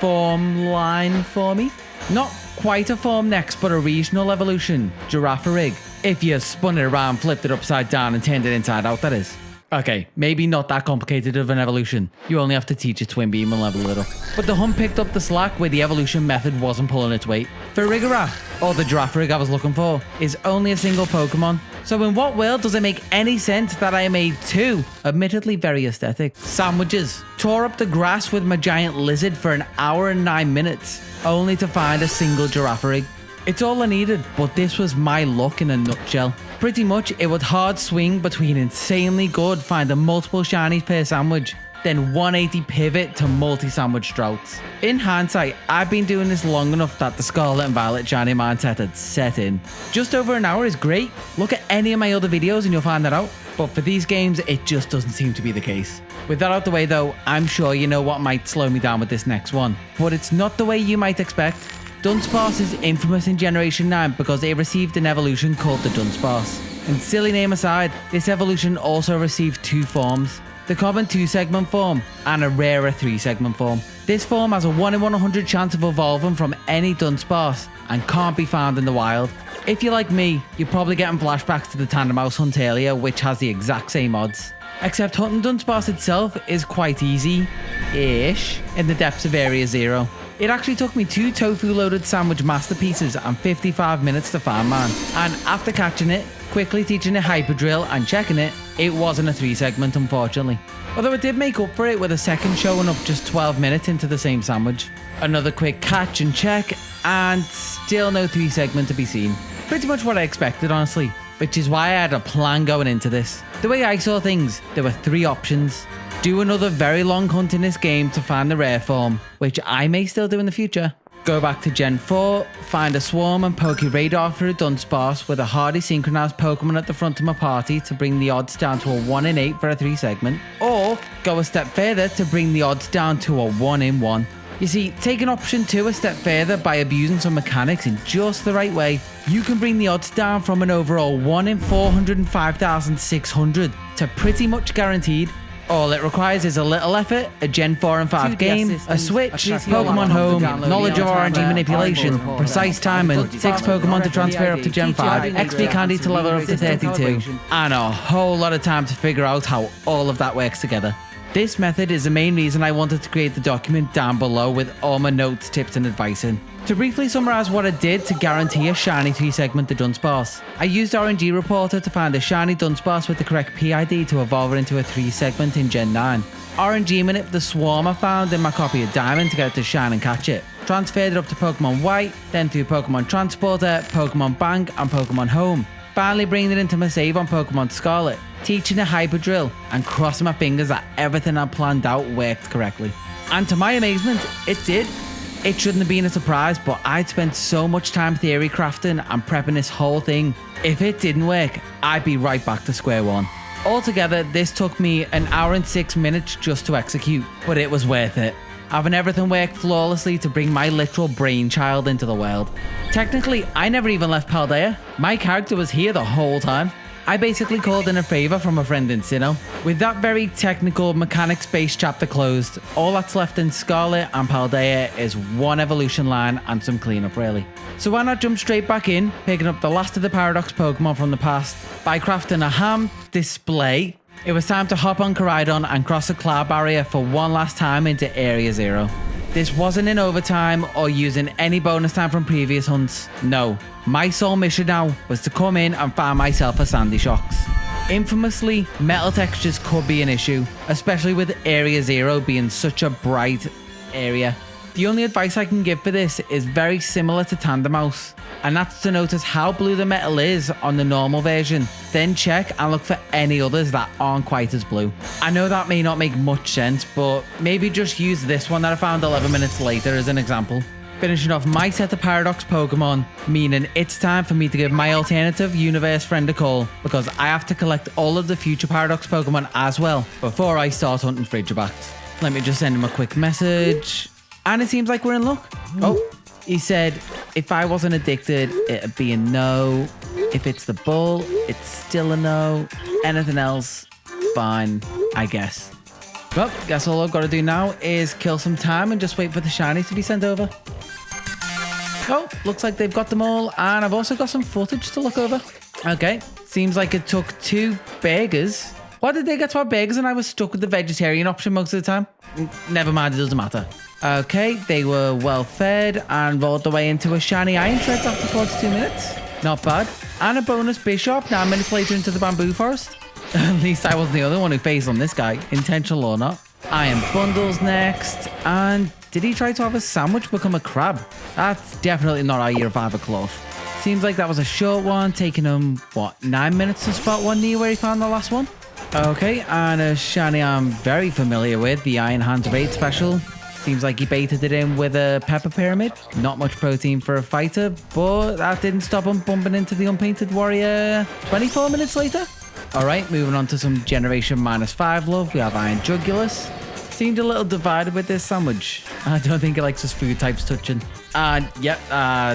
form line for me. Not quite a form next, but a regional evolution, Girafarig. If you spun it around, flipped it upside down and turned it inside out, that is. Okay, maybe not that complicated of an evolution. You only have to teach a Twin Beam and level it up. But the hunt picked up the slack where the evolution method wasn't pulling its weight. Farigiraf, or the Girafarig I was looking for, is only a single Pokemon. So in what world does it make any sense that I made 2, admittedly very aesthetic, sandwiches, tore up the grass with my giant lizard for 1 hour and 9 minutes, only to find a single Girafarig? It's all I needed, but this was my luck in a nutshell. Pretty much, it would hard swing between insanely good finding multiple shinies per sandwich, then 180 pivot to multi-sandwich droughts. In hindsight, I've been doing this long enough that the Scarlet and Violet shiny mindset had set in. Just over an hour is great. Look at any of my other videos and you'll find that out. But for these games, it just doesn't seem to be the case. With that out the way though, I'm sure you know what might slow me down with this next one. But it's not the way you might expect. Dunsparce is infamous in Generation 9 because it received an evolution called the Dunsparce. And silly name aside, this evolution also received 2 forms. The common 2-segment form and a rarer 3-segment form. This form has a 1 in 100 chance of evolving from any Dunsparce and can't be found in the wild. If you're like me, you're probably getting flashbacks to the Tandemaus hunt earlier, which has the exact same odds. Except hunting Dunsparce itself is quite easy-ish in the depths of Area 0. It actually took me 2 tofu-loaded sandwich masterpieces and 55 minutes to find mine. And after catching it, quickly teaching it Hyper Drill and checking it, it wasn't a 3-segment unfortunately. Although it did make up for it with a second showing up just 12 minutes into the same sandwich. Another quick catch and check, and still no 3-segment to be seen. Pretty much what I expected honestly, which is why I had a plan going into this. The way I saw things, there were 3 options. Do another very long hunt in this game to find the rare form, which I may still do in the future. Go back to Gen 4, find a swarm and poke radar for a Dunsparce with a hardy synchronized Pokemon at the front of my party to bring the odds down to a 1 in 8 for a 3-segment. Or go a step further to bring the odds down to a 1 in 1. You see, taking option 2 a step further by abusing some mechanics in just the right way, you can bring the odds down from an overall 1 in 405,600 to pretty much guaranteed. All it requires is a little effort, a Gen 4 and 5 game, a Switch, Pokemon Home, knowledge of RNG manipulation, precise timing, 6 Pokemon to transfer up to Gen 5, XP candy to level up to 32, and a whole lot of time to figure out how all of that works together. This method is the main reason I wanted to create the document down below with all my notes, tips and advice in. To briefly summarise what I did to guarantee a shiny 3-segment to Dunsparce, I used RNG Reporter to find a shiny Dunsparce with the correct PID to evolve it into a 3-segment in Gen 9. RNG manip the swarm I found in my copy of Diamond to get it to shine and catch it. Transferred it up to Pokemon White, then through Pokemon Transporter, Pokemon Bank and Pokemon Home. Finally bringing it into my save on Pokemon Scarlet, teaching a Hyper Drill and crossing my fingers that everything I planned out worked correctly. And to my amazement, it did. It shouldn't have been a surprise, but I'd spent so much time theory crafting and prepping this whole thing. If it didn't work, I'd be right back to square one. Altogether, this took me an hour and 6 minutes just to execute, but it was worth it. Having everything work flawlessly to bring my literal brainchild into the world. Technically, I never even left Paldea. My character was here the whole time. I basically called in a favour from a friend in Sinnoh. With that very technical mechanics-based chapter closed, all that's left in Scarlet and Paldea is one evolution line and some cleanup really. So why not jump straight back in, picking up the last of the Paradox Pokemon from the past by crafting a ham display. It was time to hop on Koraidon and cross a cloud barrier for one last time into Area 0. This wasn't in overtime or using any bonus time from previous hunts. No, my sole mission now was to come in and find myself a Sandy Shocks. Infamously, metal textures could be an issue, especially with Area 0 being such a bright area. The only advice I can give for this is very similar to Tandemaus, and that's to notice how blue the metal is on the normal version, then check and look for any others that aren't quite as blue. I know that may not make much sense, but maybe just use this one that I found 11 minutes later as an example. Finishing off my set of Paradox Pokemon, meaning it's time for me to give my alternative universe friend a call, because I have to collect all of the future Paradox Pokemon as well before I start hunting Frigibacks. Let me just send him a quick message. And it seems like we're in luck. Oh, he said, if I wasn't addicted, it'd be a no. If it's the bull, it's still a no. Anything else, fine, I guess. Well, guess all I've got to do now is kill some time and just wait for the shiny to be sent over. Oh, looks like they've got them all. And I've also got some footage to look over. Okay, seems like it took 2 burgers. Why did they get to our burgers and I was stuck with the vegetarian option most of the time? Never mind, it doesn't matter. Okay, they were well fed and rolled their way into a shiny Iron Shreds after 42 minutes. Not bad. And a bonus Bisharp 9 minutes later into the bamboo forest. At least I wasn't the only one who phased on this guy, intentional or not. Iron Bundles next. And did he try to have a sandwich become a crab? That's definitely not our year of a Klawf. Seems like that was a short one, taking him, what, 9 minutes to spot one near where he found the last one? Okay, and a shiny I'm very familiar with, the Iron Hands Raid special. Seems like he baited it in with a Pepper Pyramid. Not much protein for a fighter, but that didn't stop him bumping into the Unpainted Warrior 24 minutes later. Alright, moving on to some Generation -5 love. We have Iron Jugulus. Seemed a little divided with this sandwich. I don't think it likes his food types touching. And yep,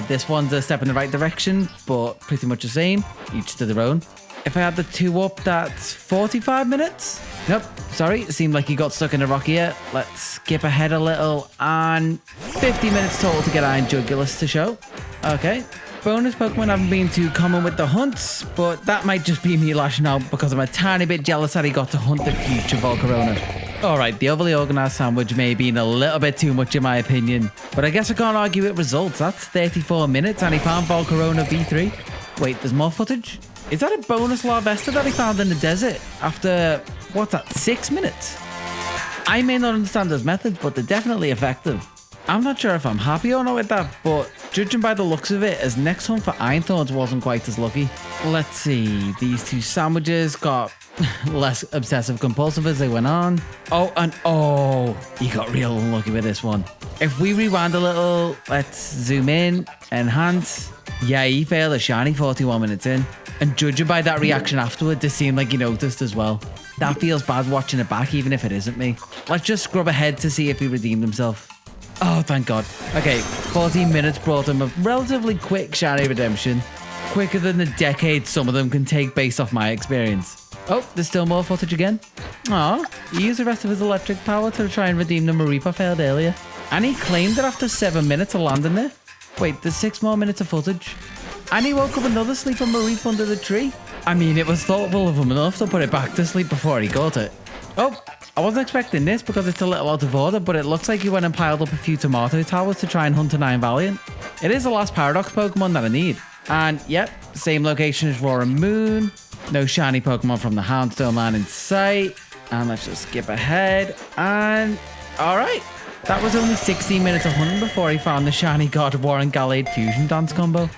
this one's a step in the right direction, but pretty much the same. Each to their own. If I had the 2-up, that's 45 minutes? Nope, sorry, it seemed like he got stuck in a rock here. Let's skip ahead a little, and 50 minutes total to get Iron Jugulus to show. Okay, bonus Pokemon haven't been too common with the hunts, but that might just be me lashing out because I'm a tiny bit jealous that he got to hunt the future Volcarona. Alright, the overly organised sandwich may have been a little bit too much in my opinion, but I guess I can't argue with results. That's 34 minutes and he found Volcarona V3. Wait, there's more footage? Is that a bonus Larvesta that he found in the desert after, what's that, 6 minutes? I may not understand those methods, but they're definitely effective. I'm not sure if I'm happy or not with that, but judging by the looks of it, his next hunt for Iron Thorns wasn't quite as lucky. Let's see, these two sandwiches got less obsessive compulsive as they went on. Oh, and oh, he got real unlucky with this one. If we rewind a little, let's zoom in, enhance. Yeah, he failed a shiny 41 minutes in. And judging by that reaction afterward, it seemed like he noticed as well. That feels bad watching it back, even if it isn't me. Let's just scrub ahead to see if he redeemed himself. Oh, thank God. Okay, 14 minutes brought him a relatively quick shiny redemption. Quicker than the decade some of them can take based off my experience. Oh, there's still more footage again. Aw, he used the rest of his electric power to try and redeem the Mareep I failed earlier. And he claimed it after 7 minutes of landing there. Wait, there's 6 more minutes of footage. And he woke up another sleeper Mareep under the tree. I mean, it was thoughtful of him enough to put it back to sleep before he caught it. Oh, I wasn't expecting this because it's a little out of order, but it looks like he went and piled up a few tomato towers to try and hunt an Iron Valiant. It is the last Paradox Pokemon that I need. And yep, same location as Roaring Moon. No shiny Pokemon from the Houndstone line in sight. And let's just skip ahead. And alright. That was only 16 minutes of hunting before he found the shiny God of War and Gallade fusion dance combo.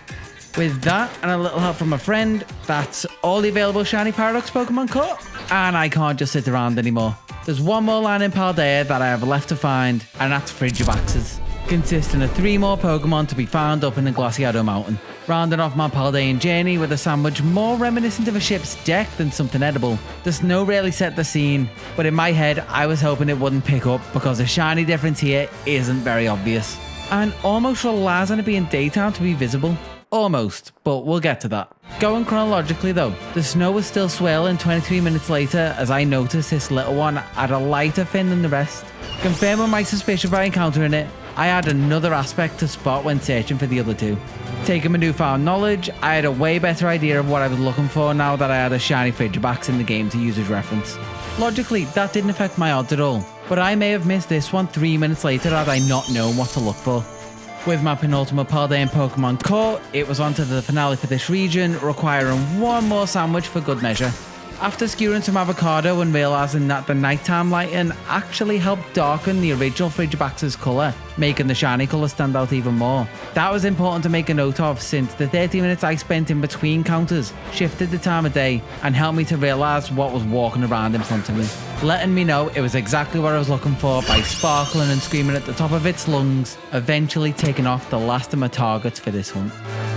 With that and a little help from a friend, that's all the available shiny Paradox Pokemon caught. And I can't just sit around anymore. There's one more line in Paldea that I have left to find, and that's Frigibaxes, consisting of 3 more Pokemon to be found up in the Glaciado Mountain. Rounding off my Paldean journey with a sandwich more reminiscent of a ship's deck than something edible. The snow really set the scene, but in my head I was hoping it wouldn't pick up because the shiny difference here isn't very obvious. And almost relies on it being daytime to be visible. Almost, but we'll get to that. Going chronologically though, the snow was still swirling 23 minutes later as I noticed this little one had a lighter fin than the rest. Confirming my suspicion by encountering it, I had another aspect to spot when searching for the other two. Taking my newfound knowledge, I had a way better idea of what I was looking for now that I had a shiny Frigibax in the game to use as reference. Logically, that didn't affect my odds at all, but I may have missed this one 3 minutes later had I not known what to look for. With my penultimate Paldean Pokemon caught, it was on to the finale for this region, requiring one more sandwich for good measure. After skewering some avocado and realising that the nighttime lighting actually helped darken the original Frigibax's colour, making the shiny colour stand out even more. That was important to make a note of since the 30 minutes I spent in between counters shifted the time of day and helped me to realise what was walking around in front of me, letting me know it was exactly what I was looking for by sparkling and screaming at the top of its lungs, eventually taking off the last of my targets for this hunt.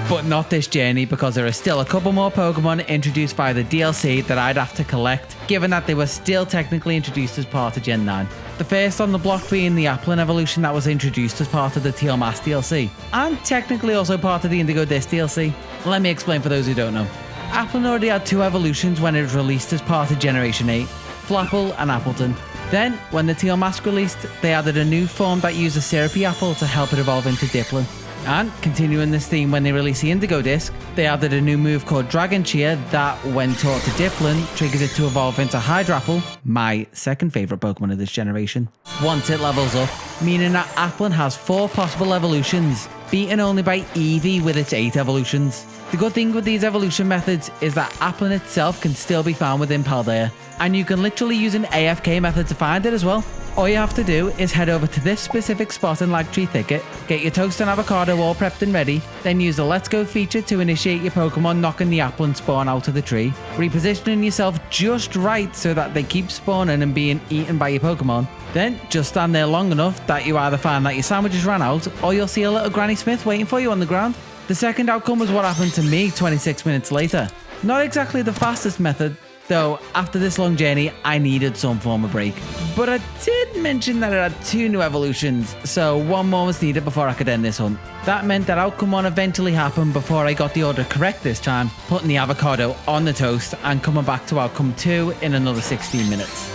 But not this journey because there are still a couple more Pokemon introduced by the DLC that I'd have to collect, given that they were still technically introduced as part of Gen 9. The first on the block being the Applin evolution that was introduced as part of the Teal Mask DLC, and technically also part of the Indigo Disc DLC. Let me explain for those who don't know. Applin already had 2 evolutions when it was released as part of Generation 8, Flapple and Appleton. Then, when the Teal Mask released, they added a new form that used a syrupy apple to help it evolve into Dipplin. And continuing this theme when they released the Indigo Disc, they added a new move called Dragon Cheer that, when taught to Dipplin, triggers it to evolve into Hydrapple, my second favourite Pokemon of this generation, once it levels up, meaning that Applin has 4 possible evolutions, beaten only by Eevee with its 8 evolutions. The good thing with these evolution methods is that Applin itself can still be found within Paldea, and you can literally use an AFK method to find it as well. All you have to do is head over to this specific spot in Lag Tree Thicket, get your toast and avocado all prepped and ready, then use the Let's Go feature to initiate your Pokemon knocking the apple and spawn out of the tree, repositioning yourself just right so that they keep spawning and being eaten by your Pokemon. Then just stand there long enough that you either find that your sandwiches ran out or you'll see a little Granny Smith waiting for you on the ground. The second outcome was what happened to me 26 minutes later. Not exactly the fastest method, though after this long journey, I needed some form of break. But I did mention that it had 2 new evolutions, so 1 more was needed before I could end this hunt. That meant that outcome 1 eventually happened before I got the order correct this time, putting the avocado on the toast and coming back to outcome 2 in another 16 minutes.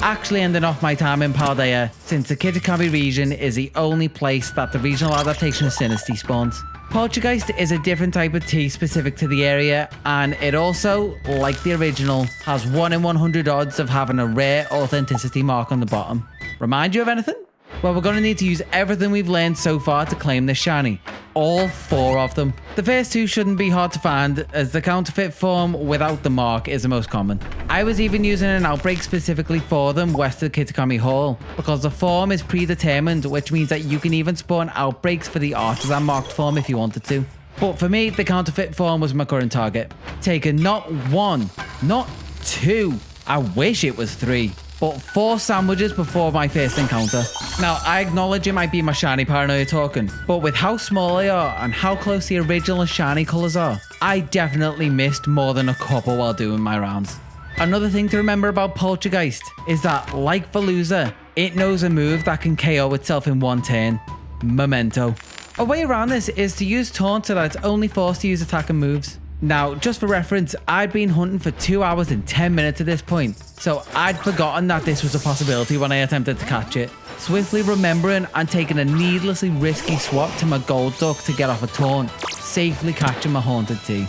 Actually ending off my time in Paldea, since the Kitakami region is the only place that the regional adaptation of Sinistea spawns. Poltergeist is a different type of tea specific to the area, and it also, like the original, has 1 in 100 odds of having a rare authenticity mark on the bottom. Remind you of anything? Well, we're going to need to use everything we've learned so far to claim this shiny. All 4 of them. The first 2 shouldn't be hard to find, as the counterfeit form without the mark is the most common. I was even using an Outbreak specifically for them west of Kitakami Hall, because the form is predetermined, which means that you can even spawn Outbreaks for the artisan marked form if you wanted to. But for me, the counterfeit form was my current target. Taking not 1, not 2, I wish it was 3. But 4 sandwiches before my first encounter. Now, I acknowledge it might be my shiny paranoia talking, but with how small they are and how close the original shiny colours are, I definitely missed more than a couple while doing my rounds. Another thing to remember about Poltergeist is that, like Veluza, it knows a move that can KO itself in 1 turn. Memento. A way around this is to use Taunt so that it's only forced to use attack and moves. Now, just for reference, I'd been hunting for 2 hours and 10 minutes at this point, so I'd forgotten that this was a possibility when I attempted to catch it. Swiftly remembering and taking a needlessly risky swap to my Golduck to get off a taunt, safely catching my Haunted Tea.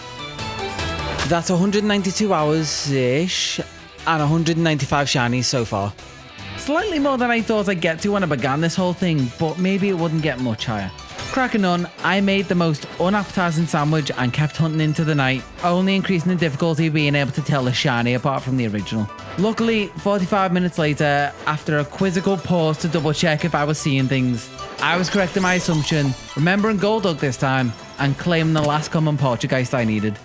That's 192 hours-ish, and 195 shinies so far. Slightly more than I thought I'd get to when I began this whole thing, but maybe it wouldn't get much higher. Cracking on, I made the most unappetizing sandwich and kept hunting into the night, only increasing the difficulty of being able to tell the shiny apart from the original. Luckily, 45 minutes later, after a quizzical pause to double check if I was seeing things, I was correct in my assumption, remembering Golduck this time, and claiming the last common Poltergeist I needed.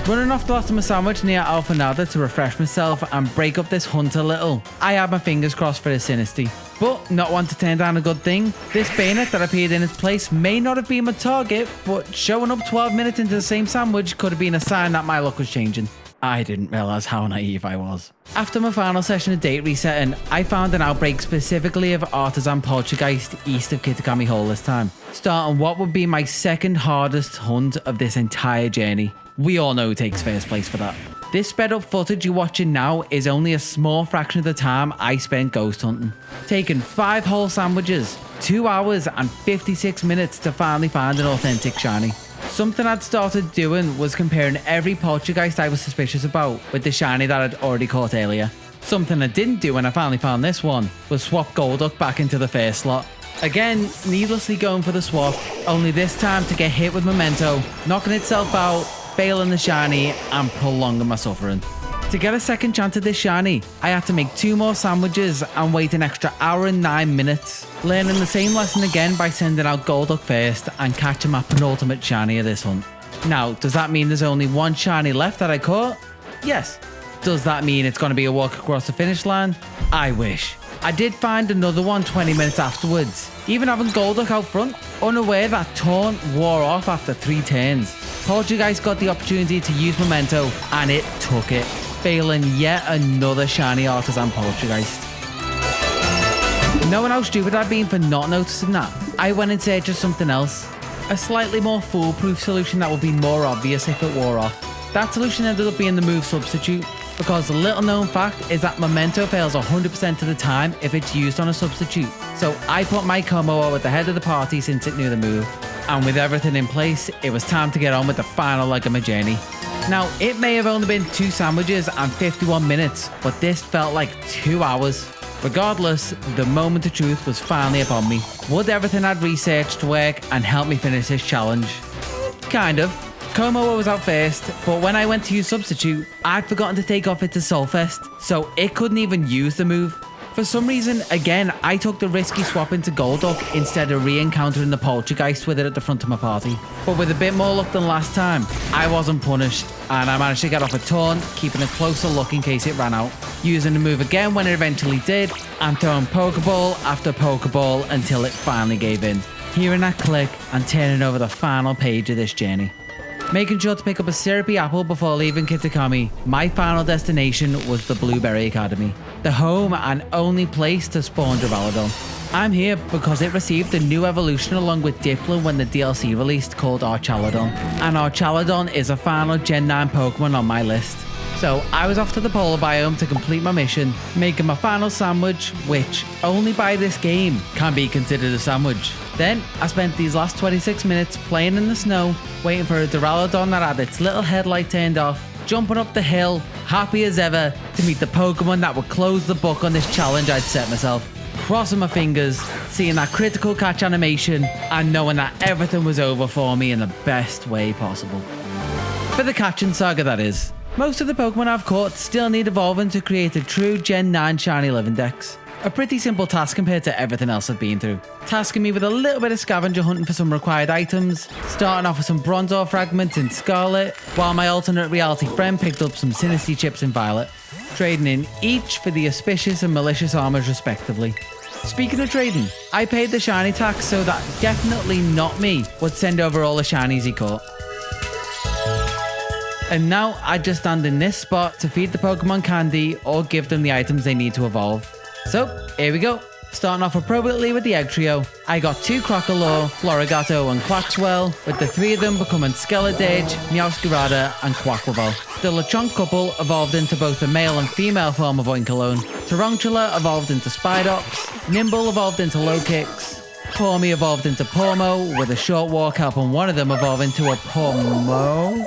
Running off the last of my sandwich near Alphanada to refresh myself and break up this hunt a little, I had my fingers crossed for a Sinistea. But not one to turn down a good thing, this Bayonet that appeared in its place may not have been my target, but showing up 12 minutes into the same sandwich could have been a sign that my luck was changing. I didn't realise how naive I was. After my final session of date resetting, I found an Outbreak specifically of Artisan Poltergeist east of Kitakami Hall this time, starting what would be my second hardest hunt of this entire journey. We all know who takes first place for that. This sped up footage you're watching now is only a small fraction of the time I spent ghost hunting. Taking 5 whole sandwiches, 2 hours and 56 minutes to finally find an authentic shiny. Something I'd started doing was comparing every Poltergeist I was suspicious about with the shiny that I'd already caught earlier. Something I didn't do when I finally found this one was swap Golduck back into the first slot. Again, needlessly going for the swap, only this time to get hit with Memento, knocking itself out, failing the shiny, and prolonging my suffering. To get a second chance at this shiny, I had to make 2 more sandwiches and wait an extra hour and 9 minutes, learning the same lesson again by sending out Golduck first and catching my penultimate shiny of this hunt. Now, does that mean there's only 1 shiny left that I caught? Yes. Does that mean it's going to be a walk across the finish line? I wish. I did find another one 20 minutes afterwards, even having Golduck out front, unaware that Taunt wore off after 3 turns. Poltergeist got the opportunity to use Memento, and it took it, failing yet another shiny Artisan Poltergeist. Knowing how stupid I'd been for not noticing that, I went in search of something else. A slightly more foolproof solution that would be more obvious if it wore off. That solution ended up being the move substitute, because the little known fact is that Memento fails 100% of the time if it's used on a substitute. So I put my Como at the head of the party since it knew the move. And with everything in place, it was time to get on with the final leg of my journey. Now, it may have only been 2 sandwiches and 51 minutes, but this felt like 2 hours. Regardless, the moment of truth was finally upon me. Would everything I'd researched work and help me finish this challenge? Kind of. Como was out first, but when I went to use substitute, I'd forgotten to take off its Assault Vest, so it couldn't even use the move. For some reason, again, I took the risky swap into Golduck instead of re-encountering the Poltergeist with it at the front of my party. But with a bit more luck than last time, I wasn't punished, and I managed to get off a taunt, keeping a closer look in case it ran out, using the move again when it eventually did, and throwing Pokeball after Pokeball until it finally gave in. Hearing that click and turning over the final page of this journey. Making sure to pick up a syrupy apple before leaving Kitakami, my final destination was the Blueberry Academy, the home and only place to spawn Duraludon. I'm here because it received a new evolution along with Dipplin when the DLC released called Archaludon, and Archaludon is a final Gen 9 Pokemon on my list. So I was off to the polar biome to complete my mission, making my final sandwich, which only by this game can be considered a sandwich. Then I spent these last 26 minutes playing in the snow, waiting for a Duraludon that had its little headlight turned off, jumping up the hill, happy as ever to meet the Pokemon that would close the book on this challenge I'd set myself. Crossing my fingers, seeing that critical catch animation, and knowing that everything was over for me in the best way possible. For the catching saga, that is. Most of the Pokemon I've caught still need evolving to create a true Gen 9 Shiny Living Dex. A pretty simple task compared to everything else I've been through. Tasking me with a little bit of scavenger hunting for some required items, starting off with some Bronzor fragments in Scarlet, while my alternate reality friend picked up some Sinistea chips in Violet, trading in each for the auspicious and malicious armors respectively. Speaking of trading, I paid the shiny tax so that definitely not me would send over all the shinies he caught. And now I just stand in this spot to feed the Pokemon candy or give them the items they need to evolve. So, here we go. Starting off appropriately with the Egg Trio, I got 2 Crocodile, Florigato and Quaxwell, with the 3 of them becoming Skeledage, Meowscarada and Quaquaval. The Lechonk couple evolved into both the male and female form of Oinkologne. Tarountula evolved into Spidops, Nymble evolved into Lowkicks, Pawmi evolved into Pawmo, with a short walk helping one of them evolve into a Pawmot?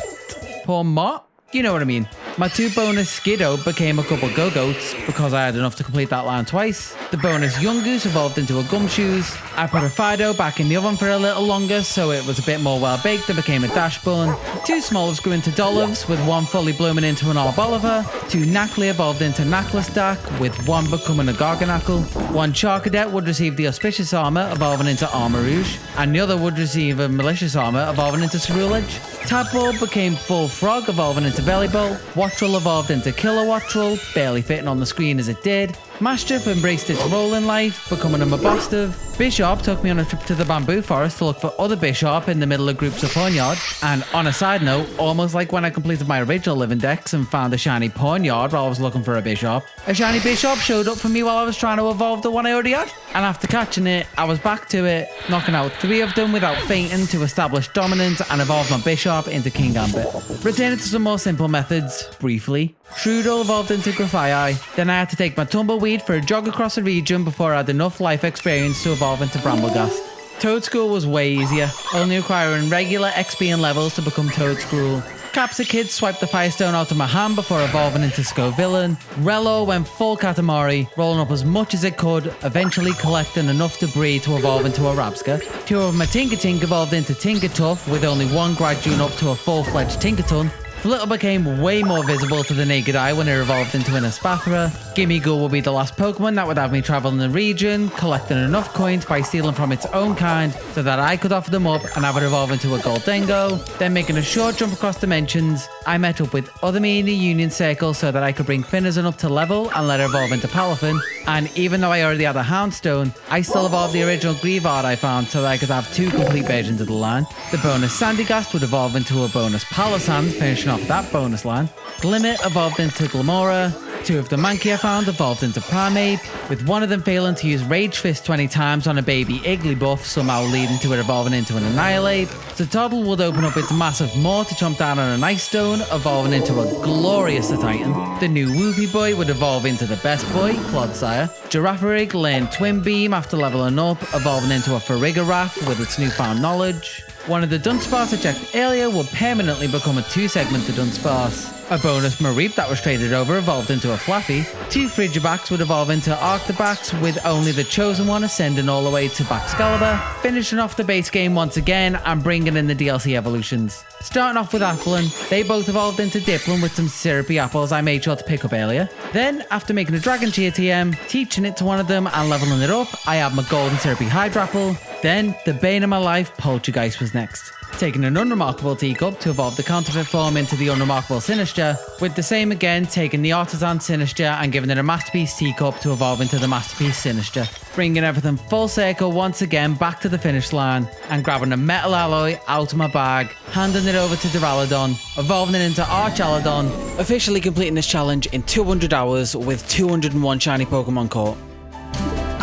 You know what I mean. My 2 bonus Skiddo became a couple Go-Goats because I had enough to complete that line twice. The bonus Yungoos evolved into a Gumshoes. I put a Fidough back in the oven for a little longer so it was a bit more well-baked and became a Dash Bun. 2 Smolivs grew into Dolivs, with 1 fully blooming into an Arboliver. 2 Nacli evolved into Naclistack, with 1 becoming a Garganackle. 1 Charcadet would receive the Auspicious Armor, evolving into Armarouge, and the other would receive a Malicious Armor, evolving into Cerulege. Tadbulb became Full Frog, evolving into Bellibolt. Wattrel evolved into Killer Wattrel, barely fitting on the screen as it did. Maschiff embraced its role in life, becoming a Mabostive. Bisharp took me on a trip to the bamboo forest to look for other Bisharp in the middle of groups of Pawnyard. And on a side note, almost like when I completed my original Living Dex and found a shiny Pawnyard while I was looking for a Bisharp, a shiny Bisharp showed up for me while I was trying to evolve the one I already had. And after catching it, I was back to it, knocking out 3 of them without fainting to establish dominance and evolve my Bisharp into Kingambit. Returning to some more simple methods, briefly. Shroodle evolved into Grafaiai, then I had to take my Tumbleweed for a jog across the region before I had enough life experience to evolve into Bramblegast. Toedscool was way easier, only requiring regular XP and levels to become Toedscool. Capsakid swiped the Firestone out of my hand before evolving into Scovillain. Relo went full Katamari, rolling up as much as it could, eventually collecting enough debris to evolve into a Rabska. 2 of my Tinkertink evolved into Tinkertuff, with only 1 graduating up to a full-fledged Tinkerton. Flutter became way more visible to the naked eye when it evolved into an Espathra. Gimmighoul will be the last Pokemon that would have me traveling the region, collecting enough coins by stealing from its own kind so that I could offer them up and have it evolve into a Goldengo. Then making a short jump across dimensions, I met up with other me in the Union Circle so that I could bring Finnazon up to level and let her evolve into Palafin. And even though I already had a Houndstone, I still evolved the original Greavard I found so that I could have 2 complete versions of the line. The bonus Sandygast would evolve into a bonus Palossand, finishing off that bonus line. Glimmet evolved into Glamora. 2 of the Mankey I found evolved into Primeape, with 1 of them failing to use Rage Fist 20 times on a baby Igglybuff, somehow leading to it evolving into an Annihilate. So Toddle would open up its massive maw to jump down on an Ice Stone, evolving into a glorious Titan. The new Whoopie Boy would evolve into the best boy, Clodsire. Girafarig learned Twin Beam after leveling up, evolving into a Farigiraf with its newfound knowledge. One of the Dudunsparce I checked earlier will permanently become a 2-segmented Dudunsparce. A bonus Mareep that was traded over evolved into a Fluffy. 2 Frigibacks would evolve into Arctobacks, with only the chosen one ascending all the way to Baxcalibur, finishing off the base game once again and bringing in the DLC evolutions. Starting off with Applin, they both evolved into Dipplin with some syrupy apples I made sure to pick up earlier. Then, after making a Dragon Cheer TM, teaching it to one of them and leveling it up, I had my golden syrupy Hydrapple. Then, the bane of my life, Poltergeist was next. Taking an unremarkable teacup to evolve the counterfeit form into the unremarkable Sinister, with the same again taking the artisan Sinister and giving it a masterpiece teacup to evolve into the masterpiece Sinister, bringing everything full circle once again back to the finish line and grabbing a metal alloy out of my bag, handing it over to Duraludon, evolving it into Archaladon, officially completing this challenge in 200 hours with 201 shiny Pokemon caught.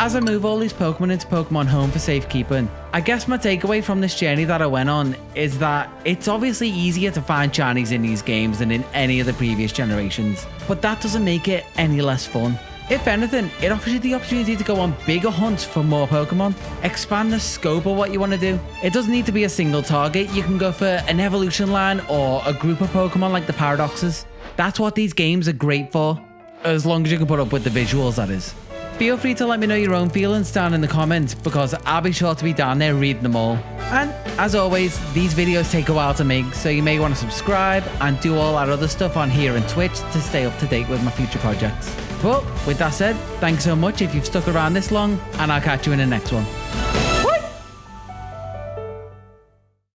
As I move all these Pokemon into Pokemon Home for safekeeping, I guess my takeaway from this journey that I went on is that it's obviously easier to find shinies in these games than in any of the previous generations, but that doesn't make it any less fun. If anything, it offers you the opportunity to go on bigger hunts for more Pokemon, expand the scope of what you want to do. It doesn't need to be a single target, you can go for an evolution line or a group of Pokemon like the Paradoxes. That's what these games are great for, as long as you can put up with the visuals, that is. Feel free to let me know your own feelings down in the comments, because I'll be sure to be down there reading them all. And as always, these videos take a while to make, so you may want to subscribe and do all that other stuff on here and Twitch to stay up to date with my future projects. But with that said, thanks so much if you've stuck around this long, and I'll catch you in the next one.